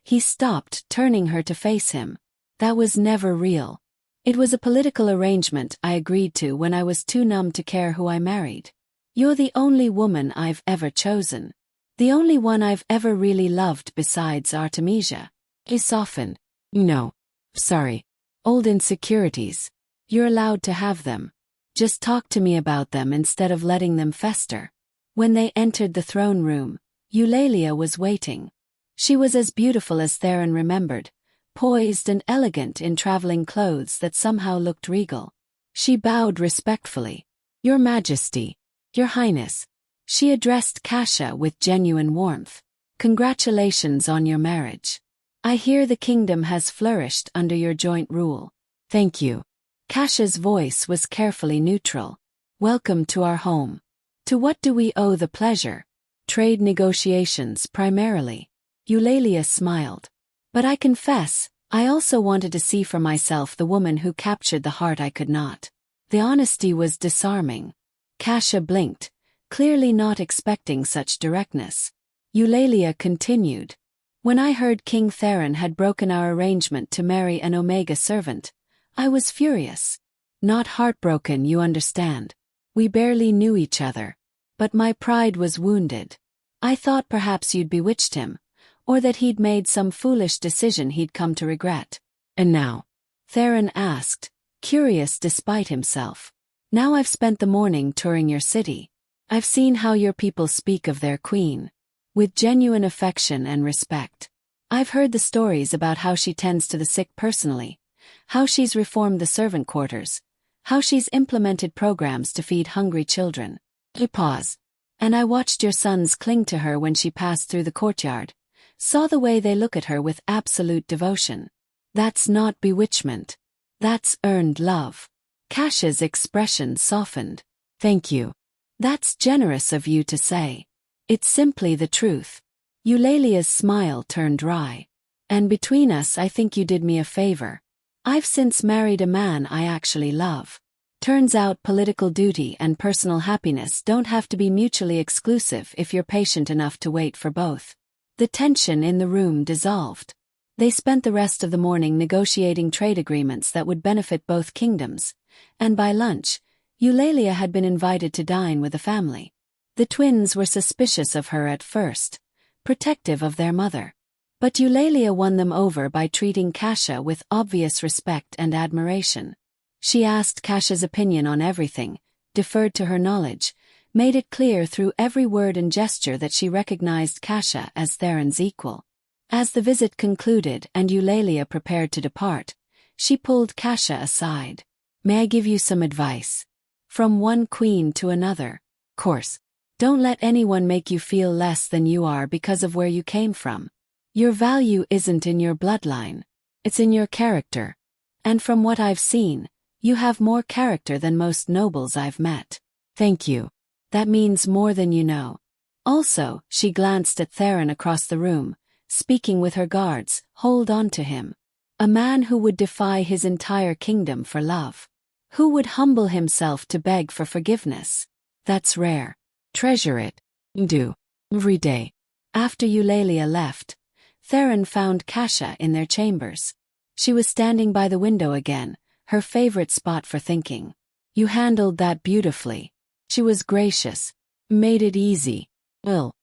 He stopped, turning her to face him. That was never real. It was a political arrangement I agreed to when I was too numb to care who I married. You're the only woman I've ever chosen. The only one I've ever really loved besides Artemisia. He softened. No. Sorry. Old insecurities. You're allowed to have them. Just talk to me about them instead of letting them fester. When they entered the throne room, Eulalia was waiting. She was as beautiful as Theron remembered, poised and elegant in traveling clothes that somehow looked regal. She bowed respectfully. "Your Majesty, Your Highness." She addressed Kasha with genuine warmth. "Congratulations on your marriage. I hear the kingdom has flourished under your joint rule." "Thank you." Kasha's voice was carefully neutral. "Welcome to our home. To what do we owe the pleasure?" "Trade negotiations, primarily." Eulalia smiled. "But I confess, I also wanted to see for myself the woman who captured the heart I could not." The honesty was disarming. Kasha blinked, clearly not expecting such directness. Eulalia continued. "When I heard King Theron had broken our arrangement to marry an Omega servant, I was furious. Not heartbroken, you understand. We barely knew each other. But my pride was wounded. I thought perhaps you'd bewitched him, or that he'd made some foolish decision he'd come to regret." "And now?" Theron asked, curious despite himself. "Now I've spent the morning touring your city. I've seen how your people speak of their queen, with genuine affection and respect. I've heard the stories about how she tends to the sick personally, how she's reformed the servant quarters, how she's implemented programs to feed hungry children." He paused. "And I watched your sons cling to her when she passed through the courtyard, saw the way they look at her with absolute devotion. That's not bewitchment. That's earned love." Kasha's expression softened. "Thank you. That's generous of you to say. It's simply the truth." Eulalia's smile turned dry. "And between us, I think you did me a favor. I've since married a man I actually love. Turns out political duty and personal happiness don't have to be mutually exclusive if you're patient enough to wait for both." The tension in the room dissolved. They spent the rest of the morning negotiating trade agreements that would benefit both kingdoms, and by lunch, Eulalia had been invited to dine with the family. The twins were suspicious of her at first, protective of their mother. But Eulalia won them over by treating Kasha with obvious respect and admiration. She asked Kasha's opinion on everything, deferred to her knowledge, made it clear through every word and gesture that she recognized Kasha as Theron's equal. As the visit concluded and Eulalia prepared to depart, she pulled Kasha aside. "May I give you some advice? From one queen to another. Course. Don't let anyone make you feel less than you are because of where you came from. Your value isn't in your bloodline. It's in your character. And from what I've seen, you have more character than most nobles I've met." "Thank you. That means more than you know." Also, she glanced at Theron across the room, speaking with her guards. "Hold on to him. A man who would defy his entire kingdom for love. Who would humble himself to beg for forgiveness. That's rare. Treasure it. Do. Every day." After Eulalia left, Theron found Kasha in their chambers. She was standing by the window again, her favorite spot for thinking. "You handled that beautifully." She was gracious. "Made it easy." "Well."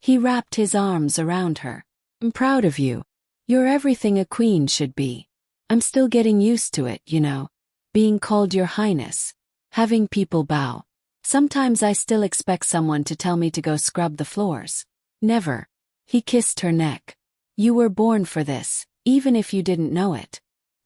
He wrapped his arms around her. "I'm proud of you. You're everything a queen should be. I'm still getting used to it, you know. Being called Your Highness. Having people bow. Sometimes I still expect someone to tell me to go scrub the floors." "Never." He kissed her neck. "You were born for this, even if you didn't know it."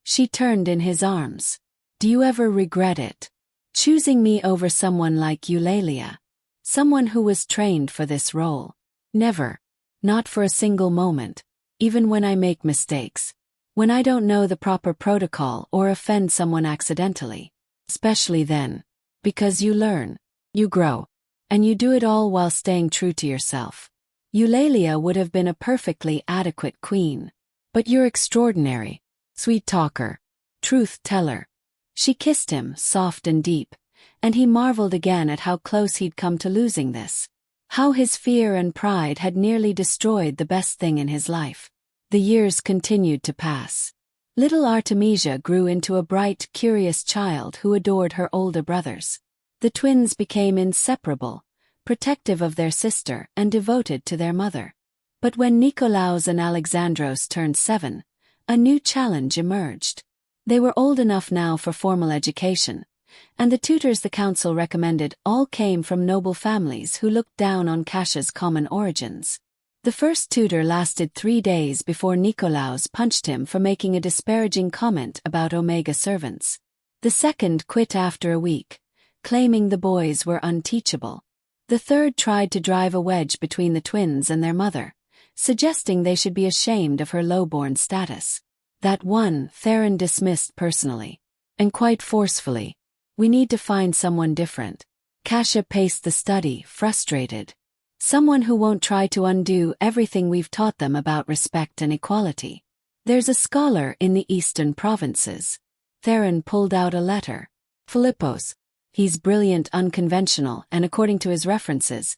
She turned in his arms. "Do you ever regret it? Choosing me over someone like Eulalia? Someone who was trained for this role?" "Never. Not for a single moment. Even when I make mistakes. When I don't know the proper protocol or offend someone accidentally. Especially then. Because you learn. You grow. And you do it all while staying true to yourself. Eulalia would have been a perfectly adequate queen. But you're extraordinary. Sweet talker. Truth teller." She kissed him, soft and deep, and he marveled again at how close he'd come to losing this. How his fear and pride had nearly destroyed the best thing in his life. The years continued to pass. Little Artemisia grew into a bright, curious child who adored her older brothers. The twins became inseparable, protective of their sister and devoted to their mother. But when Nikolaos and Alexandros turned 7, a new challenge emerged. They were old enough now for formal education, and the tutors the council recommended all came from noble families who looked down on Kasha's common origins. The first tutor lasted 3 days before Nikolaus punched him for making a disparaging comment about Omega servants. The second quit after a week, claiming the boys were unteachable. The third tried to drive a wedge between the twins and their mother, suggesting they should be ashamed of her low-born status. That one, Theron dismissed personally, and quite forcefully. We need to find someone different. Kasha paced the study, frustrated. Someone who won't try to undo everything we've taught them about respect and equality. There's a scholar in the eastern provinces. Theron pulled out a letter. Philippos. He's brilliant, unconventional, and according to his references,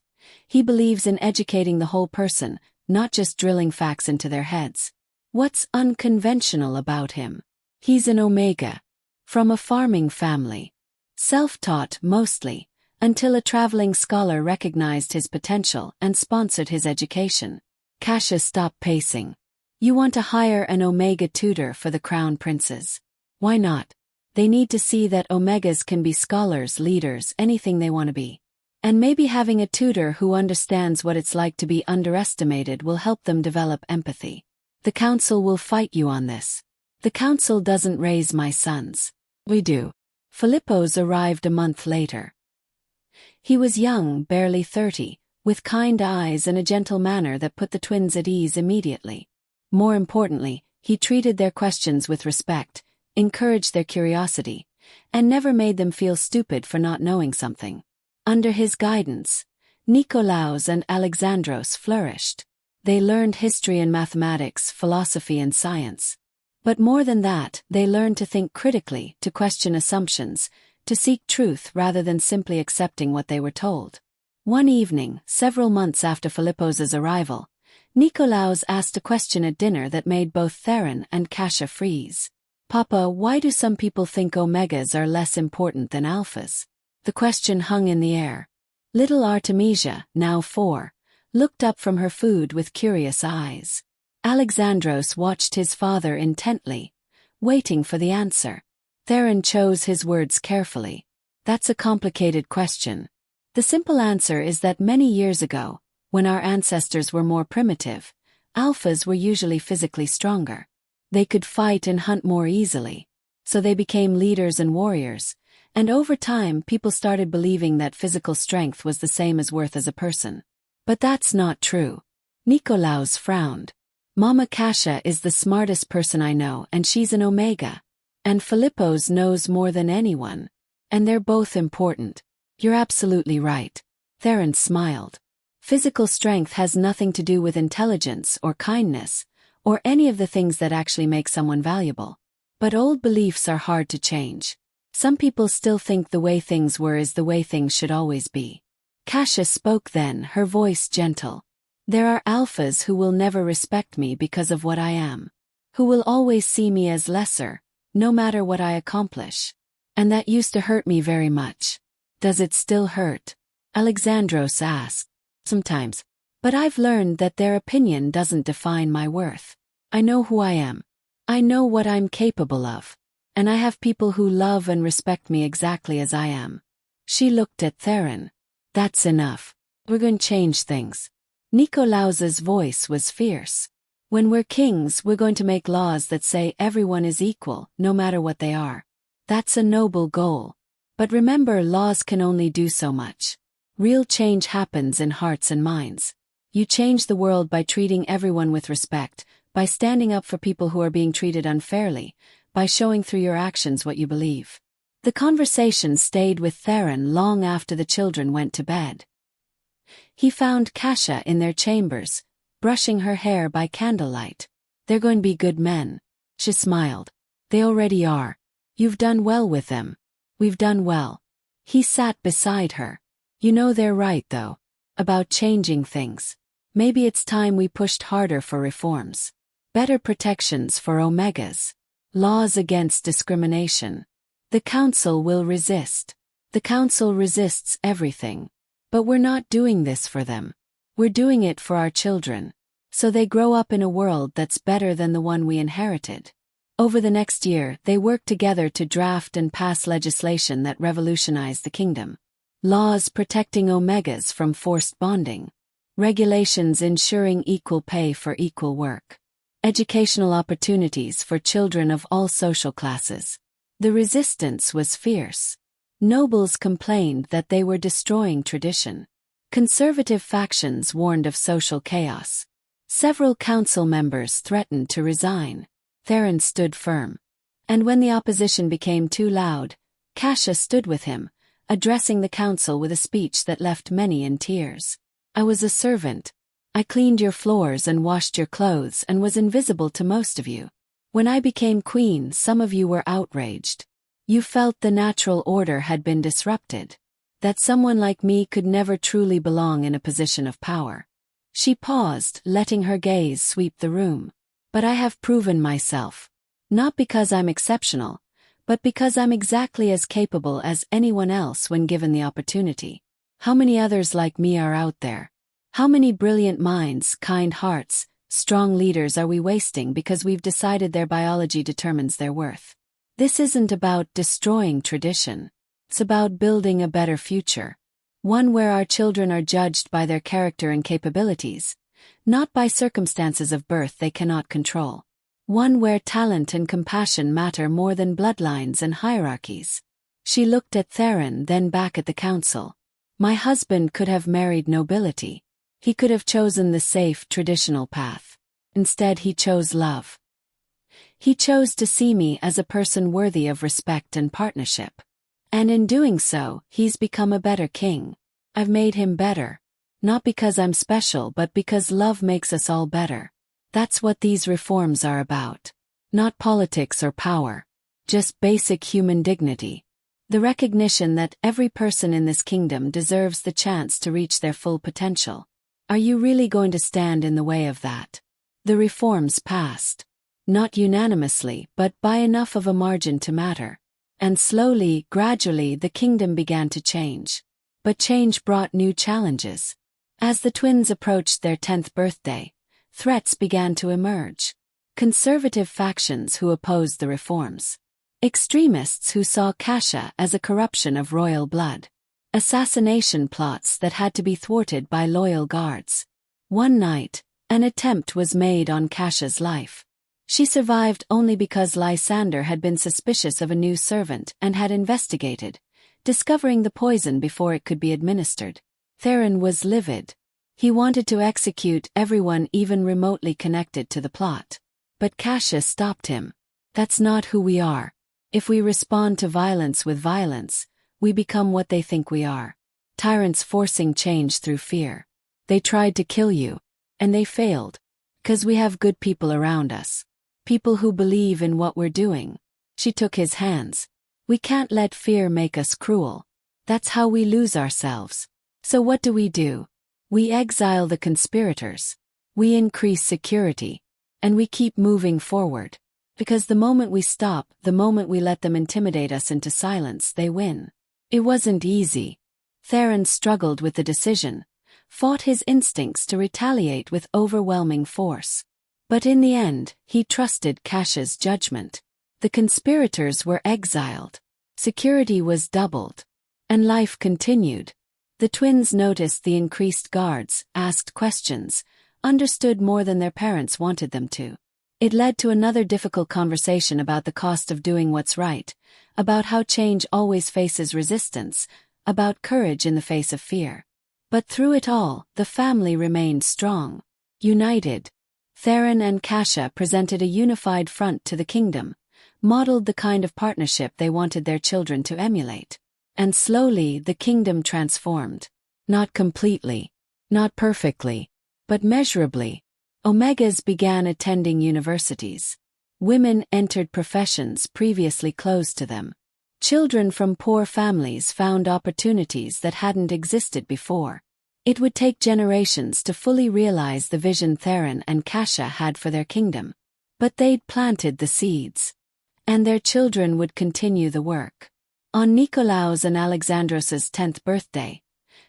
he believes in educating the whole person, not just drilling facts into their heads. What's unconventional about him? He's an Omega. From a farming family. Self-taught mostly, until a traveling scholar recognized his potential and sponsored his education. Kasha stopped pacing. You want to hire an Omega tutor for the crown princes? Why not? They need to see that Omegas can be scholars, leaders, anything they want to be. And maybe having a tutor who understands what it's like to be underestimated will help them develop empathy. The council will fight you on this. The council doesn't raise my sons. We do. Philippos arrived a month later. He was young, barely 30, with kind eyes and a gentle manner that put the twins at ease immediately. More importantly, he treated their questions with respect, encouraged their curiosity, and never made them feel stupid for not knowing something. Under his guidance, Nikolaus and Alexandros flourished. They learned history and mathematics, philosophy and science. But more than that, they learned to think critically, to question assumptions, to seek truth rather than simply accepting what they were told. One evening, several months after Philippos's arrival, Nikolaus asked a question at dinner that made both Theron and Kasha freeze. Papa, why do some people think Omegas are less important than Alphas? The question hung in the air. Little Artemisia, now 4, looked up from her food with curious eyes. Alexandros watched his father intently, waiting for the answer. Theron chose his words carefully. That's a complicated question. The simple answer is that many years ago, when our ancestors were more primitive, Alphas were usually physically stronger. They could fight and hunt more easily. So they became leaders and warriors, and over time people started believing that physical strength was the same as worth as a person. But that's not true. Nikolaus frowned. Mama Kasha is the smartest person I know, and she's an Omega. And Philippos knows more than anyone. And they're both important. You're absolutely right. Theron smiled. Physical strength has nothing to do with intelligence or kindness, or any of the things that actually make someone valuable. But old beliefs are hard to change. Some people still think the way things were is the way things should always be. Kasha spoke then, her voice gentle. There are Alphas who will never respect me because of what I am. Who will always see me as lesser, no matter what I accomplish. And that used to hurt me very much. Does it still hurt? Alexandros asked. Sometimes. But I've learned that their opinion doesn't define my worth. I know who I am. I know what I'm capable of. And I have people who love and respect me exactly as I am. She looked at Theron. That's enough. We're going to change things. Nikolaus's voice was fierce. When we're kings, we're going to make laws that say everyone is equal, no matter what they are. That's a noble goal. But remember, laws can only do so much. Real change happens in hearts and minds. You change the world by treating everyone with respect, by standing up for people who are being treated unfairly, by showing through your actions what you believe. The conversation stayed with Theron long after the children went to bed. He found Kasha in their chambers, brushing her hair by candlelight. They're going to be good men. She smiled. They already are. You've done well with them. We've done well. He sat beside her. You know they're right though. About changing things. Maybe it's time we pushed harder for reforms. Better protections for Omegas. Laws against discrimination. The council will resist. The council resists everything. But we're not doing this for them. We're doing it for our children. So they grow up in a world that's better than the one we inherited. Over the next year, they worked together to draft and pass legislation that revolutionized the kingdom. Laws protecting omegas from forced bonding. Regulations ensuring equal pay for equal work. Educational opportunities for children of all social classes. The resistance was fierce. Nobles complained that they were destroying tradition. Conservative factions warned of social chaos. Several council members threatened to resign. Theron stood firm. And when the opposition became too loud, Cassia stood with him, addressing the council with a speech that left many in tears. I was a servant. I cleaned your floors and washed your clothes and was invisible to most of you. When I became queen, some of you were outraged. You felt the natural order had been disrupted. That someone like me could never truly belong in a position of power. She paused, letting her gaze sweep the room. But I have proven myself. Not because I'm exceptional, but because I'm exactly as capable as anyone else when given the opportunity. How many others like me are out there? How many brilliant minds, kind hearts, strong leaders are we wasting because we've decided their biology determines their worth? This isn't about destroying tradition. It's about building a better future. One where our children are judged by their character and capabilities, not by circumstances of birth they cannot control. One where talent and compassion matter more than bloodlines and hierarchies. She looked at Theron, then back at the council. My husband could have married nobility. He could have chosen the safe, traditional path. Instead, he chose love. He chose to see me as a person worthy of respect and partnership. And in doing so, he's become a better king. I've made him better. Not because I'm special, but because love makes us all better. That's what these reforms are about. Not politics or power. Just basic human dignity. The recognition that every person in this kingdom deserves the chance to reach their full potential. Are you really going to stand in the way of that? The reforms passed. Not unanimously, but by enough of a margin to matter. And slowly, gradually, the kingdom began to change. But change brought new challenges. As the twins approached their 10th birthday, threats began to emerge. Conservative factions who opposed the reforms. Extremists who saw Cassia as a corruption of royal blood. Assassination plots that had to be thwarted by loyal guards. One night, an attempt was made on Cassia's life. She survived only because Lysander had been suspicious of a new servant and had investigated, discovering the poison before it could be administered. Theron was livid. He wanted to execute everyone even remotely connected to the plot. But Cassia stopped him. That's not who we are. If we respond to violence with violence, we become what they think we are. Tyrants forcing change through fear. They tried to kill you. And they failed. 'Cause we have good people around us. People who believe in what we're doing. She took his hands. We can't let fear make us cruel. That's how we lose ourselves. So what do? We exile the conspirators. We increase security. And we keep moving forward. Because the moment we stop, the moment we let them intimidate us into silence, they win. It wasn't easy. Theron struggled with the decision, fought his instincts to retaliate with overwhelming force. But in the end, he trusted Cassia's judgment. The conspirators were exiled. Security was doubled. And life continued. The twins noticed the increased guards, asked questions, understood more than their parents wanted them to. It led to another difficult conversation about the cost of doing what's right, about how change always faces resistance, about courage in the face of fear. But through it all, the family remained strong, united. Theron and Cassia presented a unified front to the kingdom, modeled the kind of partnership they wanted their children to emulate. And slowly the kingdom transformed. Not completely, not perfectly, but measurably. Omegas began attending universities. Women entered professions previously closed to them. Children from poor families found opportunities that hadn't existed before. It would take generations to fully realize the vision Theron and Cassia had for their kingdom. But they'd planted the seeds. And their children would continue the work. On Nikolaos and Alexandros' 10th birthday,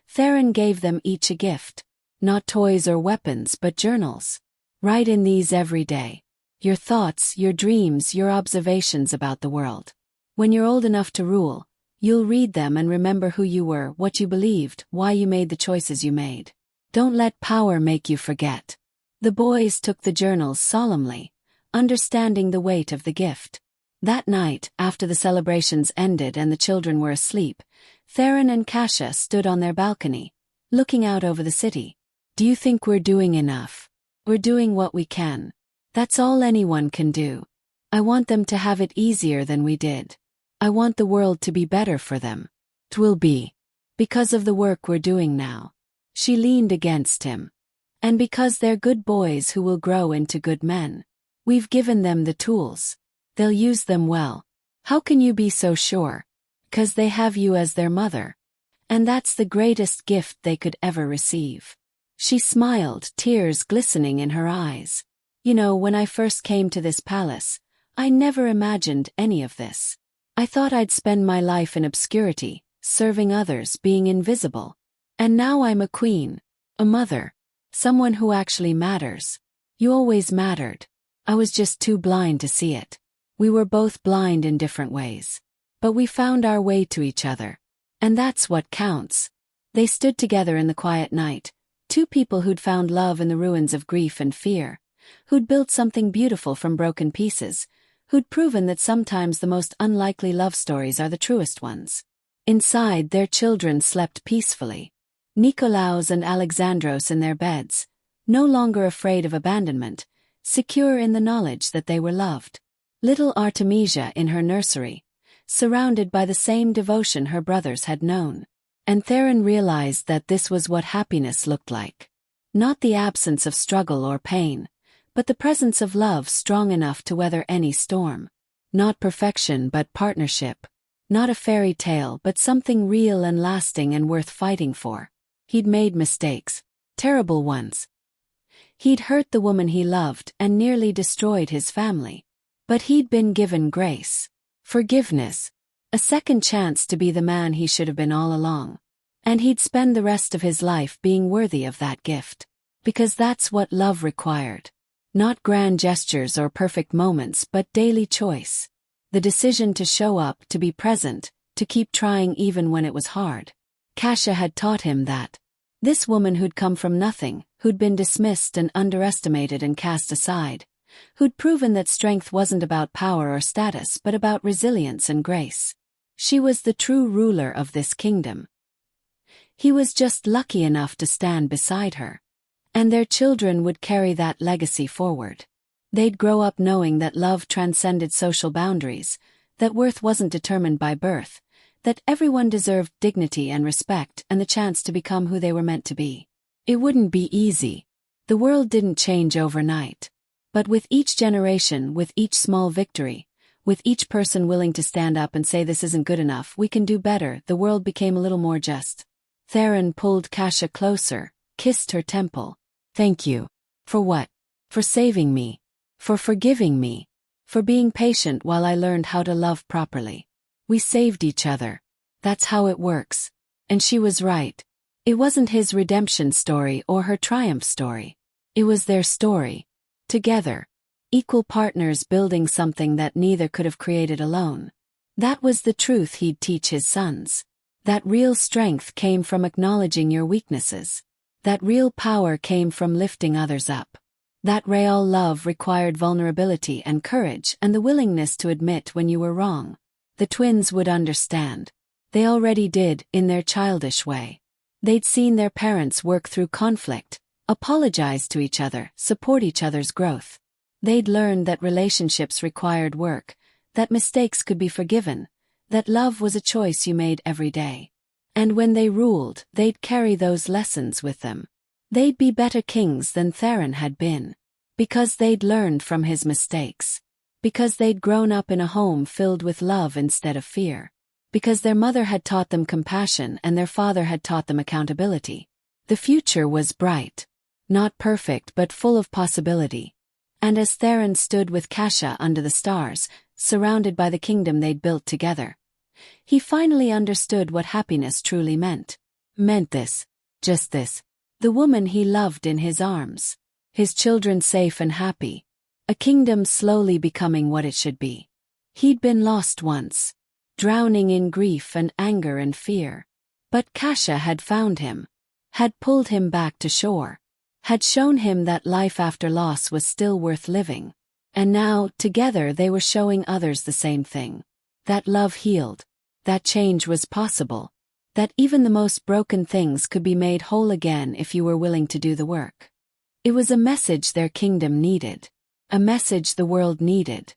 Theron gave them each a gift. Not toys or weapons but journals. Write in these every day. Your thoughts, your dreams, your observations about the world. When you're old enough to rule, you'll read them and remember who you were, what you believed, why you made the choices you made. Don't let power make you forget. The boys took the journals solemnly, understanding the weight of the gift. That night, after the celebrations ended and the children were asleep, Theron and Kasia stood on their balcony, looking out over the city. Do you think we're doing enough? We're doing what we can. That's all anyone can do. I want them to have it easier than we did. I want the world to be better for them. 'Twill be. Because of the work we're doing now. She leaned against him. And because they're good boys who will grow into good men. We've given them the tools. They'll use them well. How can you be so sure? 'Cause they have you as their mother. And that's the greatest gift they could ever receive. She smiled, tears glistening in her eyes. You know, when I first came to this palace, I never imagined any of this. I thought I'd spend my life in obscurity, serving others, being invisible. And now I'm a queen, a mother, someone who actually matters. You always mattered. I was just too blind to see it. We were both blind in different ways. But we found our way to each other. And that's what counts. They stood together in the quiet night, two people who'd found love in the ruins of grief and fear, who'd built something beautiful from broken pieces, who'd proven that sometimes the most unlikely love stories are the truest ones. Inside, their children slept peacefully. Nikolaos and Alexandros in their beds, no longer afraid of abandonment, secure in the knowledge that they were loved. Little Artemisia in her nursery, surrounded by the same devotion her brothers had known. And Theron realized that this was what happiness looked like. Not the absence of struggle or pain, but the presence of love strong enough to weather any storm. Not perfection but partnership. Not a fairy tale but something real and lasting and worth fighting for. He'd made mistakes. Terrible ones. He'd hurt the woman he loved and nearly destroyed his family. But he'd been given grace. Forgiveness. A second chance to be the man he should have been all along. And he'd spend the rest of his life being worthy of that gift. Because that's what love required. Not grand gestures or perfect moments but daily choice. The decision to show up, to be present, to keep trying even when it was hard. Kasia had taught him that. This woman who'd come from nothing, who'd been dismissed and underestimated and cast aside, who'd proven that strength wasn't about power or status but about resilience and grace. She was the true ruler of this kingdom. He was just lucky enough to stand beside her. And their children would carry that legacy forward. They'd grow up knowing that love transcended social boundaries, that worth wasn't determined by birth, that everyone deserved dignity and respect and the chance to become who they were meant to be. It wouldn't be easy. The world didn't change overnight. But with each generation, with each small victory, with each person willing to stand up and say this isn't good enough, we can do better, the world became a little more just. Theron pulled Kasia closer, kissed her temple. Thank you. For what? For saving me. For forgiving me. For being patient while I learned how to love properly. We saved each other. That's how it works. And she was right. It wasn't his redemption story or her triumph story. It was their story. Together. Equal partners building something that neither could have created alone. That was the truth he'd teach his sons. That real strength came from acknowledging your weaknesses. That real power came from lifting others up. That real love required vulnerability and courage and the willingness to admit when you were wrong. The twins would understand. They already did, in their childish way. They'd seen their parents work through conflict, apologize to each other, support each other's growth. They'd learned that relationships required work, that mistakes could be forgiven, that love was a choice you made every day. And when they ruled, they'd carry those lessons with them. They'd be better kings than Theron had been. Because they'd learned from his mistakes. Because they'd grown up in a home filled with love instead of fear. Because their mother had taught them compassion and their father had taught them accountability. The future was bright. Not perfect but full of possibility. And as Theron stood with Kasia under the stars, surrounded by the kingdom they'd built together, he finally understood what happiness truly meant. Meant this. Just this. The woman he loved in his arms. His children safe and happy. A kingdom slowly becoming what it should be. He'd been lost once, drowning in grief and anger and fear. But Kasha had found him, had pulled him back to shore, had shown him that life after loss was still worth living. And now, together they were showing others the same thing. That love healed, that change was possible, that even the most broken things could be made whole again if you were willing to do the work. It was a message their kingdom needed, a message the world needed.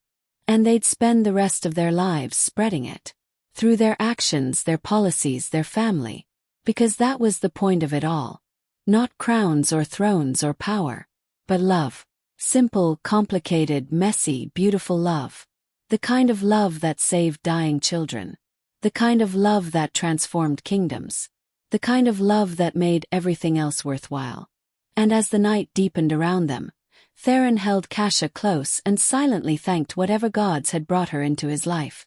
And they'd spend the rest of their lives spreading it. Through their actions, their policies, their family. Because that was the point of it all. Not crowns or thrones or power. But love. Simple, complicated, messy, beautiful love. The kind of love that saved dying children. The kind of love that transformed kingdoms. The kind of love that made everything else worthwhile. And as the night deepened around them, Theron held Kasha close and silently thanked whatever gods had brought her into his life.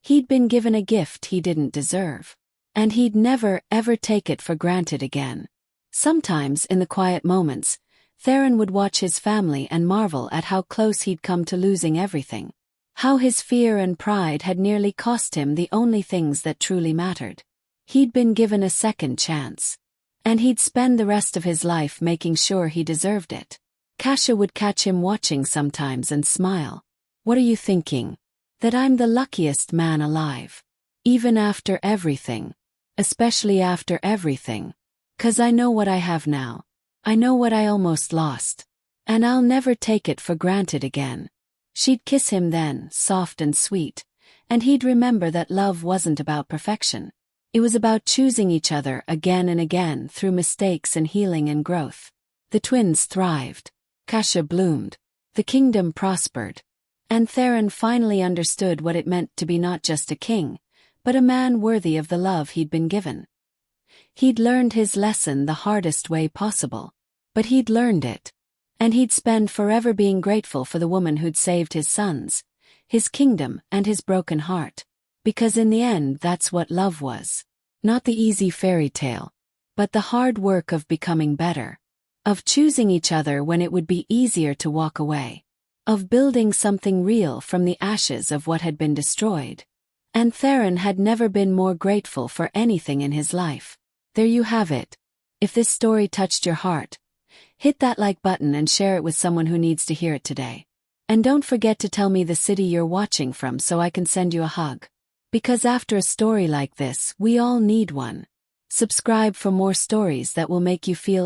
He'd been given a gift he didn't deserve. And he'd never, ever take it for granted again. Sometimes, in the quiet moments, Theron would watch his family and marvel at how close he'd come to losing everything. How his fear and pride had nearly cost him the only things that truly mattered. He'd been given a second chance. And he'd spend the rest of his life making sure he deserved it. Kasha would catch him watching sometimes and smile. "What are you thinking? That I'm the luckiest man alive. Even after everything. Especially after everything. 'Cause I know what I have now. I know what I almost lost. And I'll never take it for granted again." She'd kiss him then, soft and sweet, and he'd remember that love wasn't about perfection. It was about choosing each other again and again through mistakes and healing and growth. The twins thrived. Kasha bloomed. The kingdom prospered. And Theron finally understood what it meant to be not just a king, but a man worthy of the love he'd been given. He'd learned his lesson the hardest way possible. But he'd learned it. And he'd spend forever being grateful for the woman who'd saved his sons, his kingdom, and his broken heart. Because in the end, that's what love was. Not the easy fairy tale, but the hard work of becoming better. Of choosing each other when it would be easier to walk away. Of building something real from the ashes of what had been destroyed. And Theron had never been more grateful for anything in his life. There you have it. If this story touched your heart, hit that like button and share it with someone who needs to hear it today. And don't forget to tell me the city you're watching from so I can send you a hug. Because after a story like this, we all need one. Subscribe for more stories that will make you feel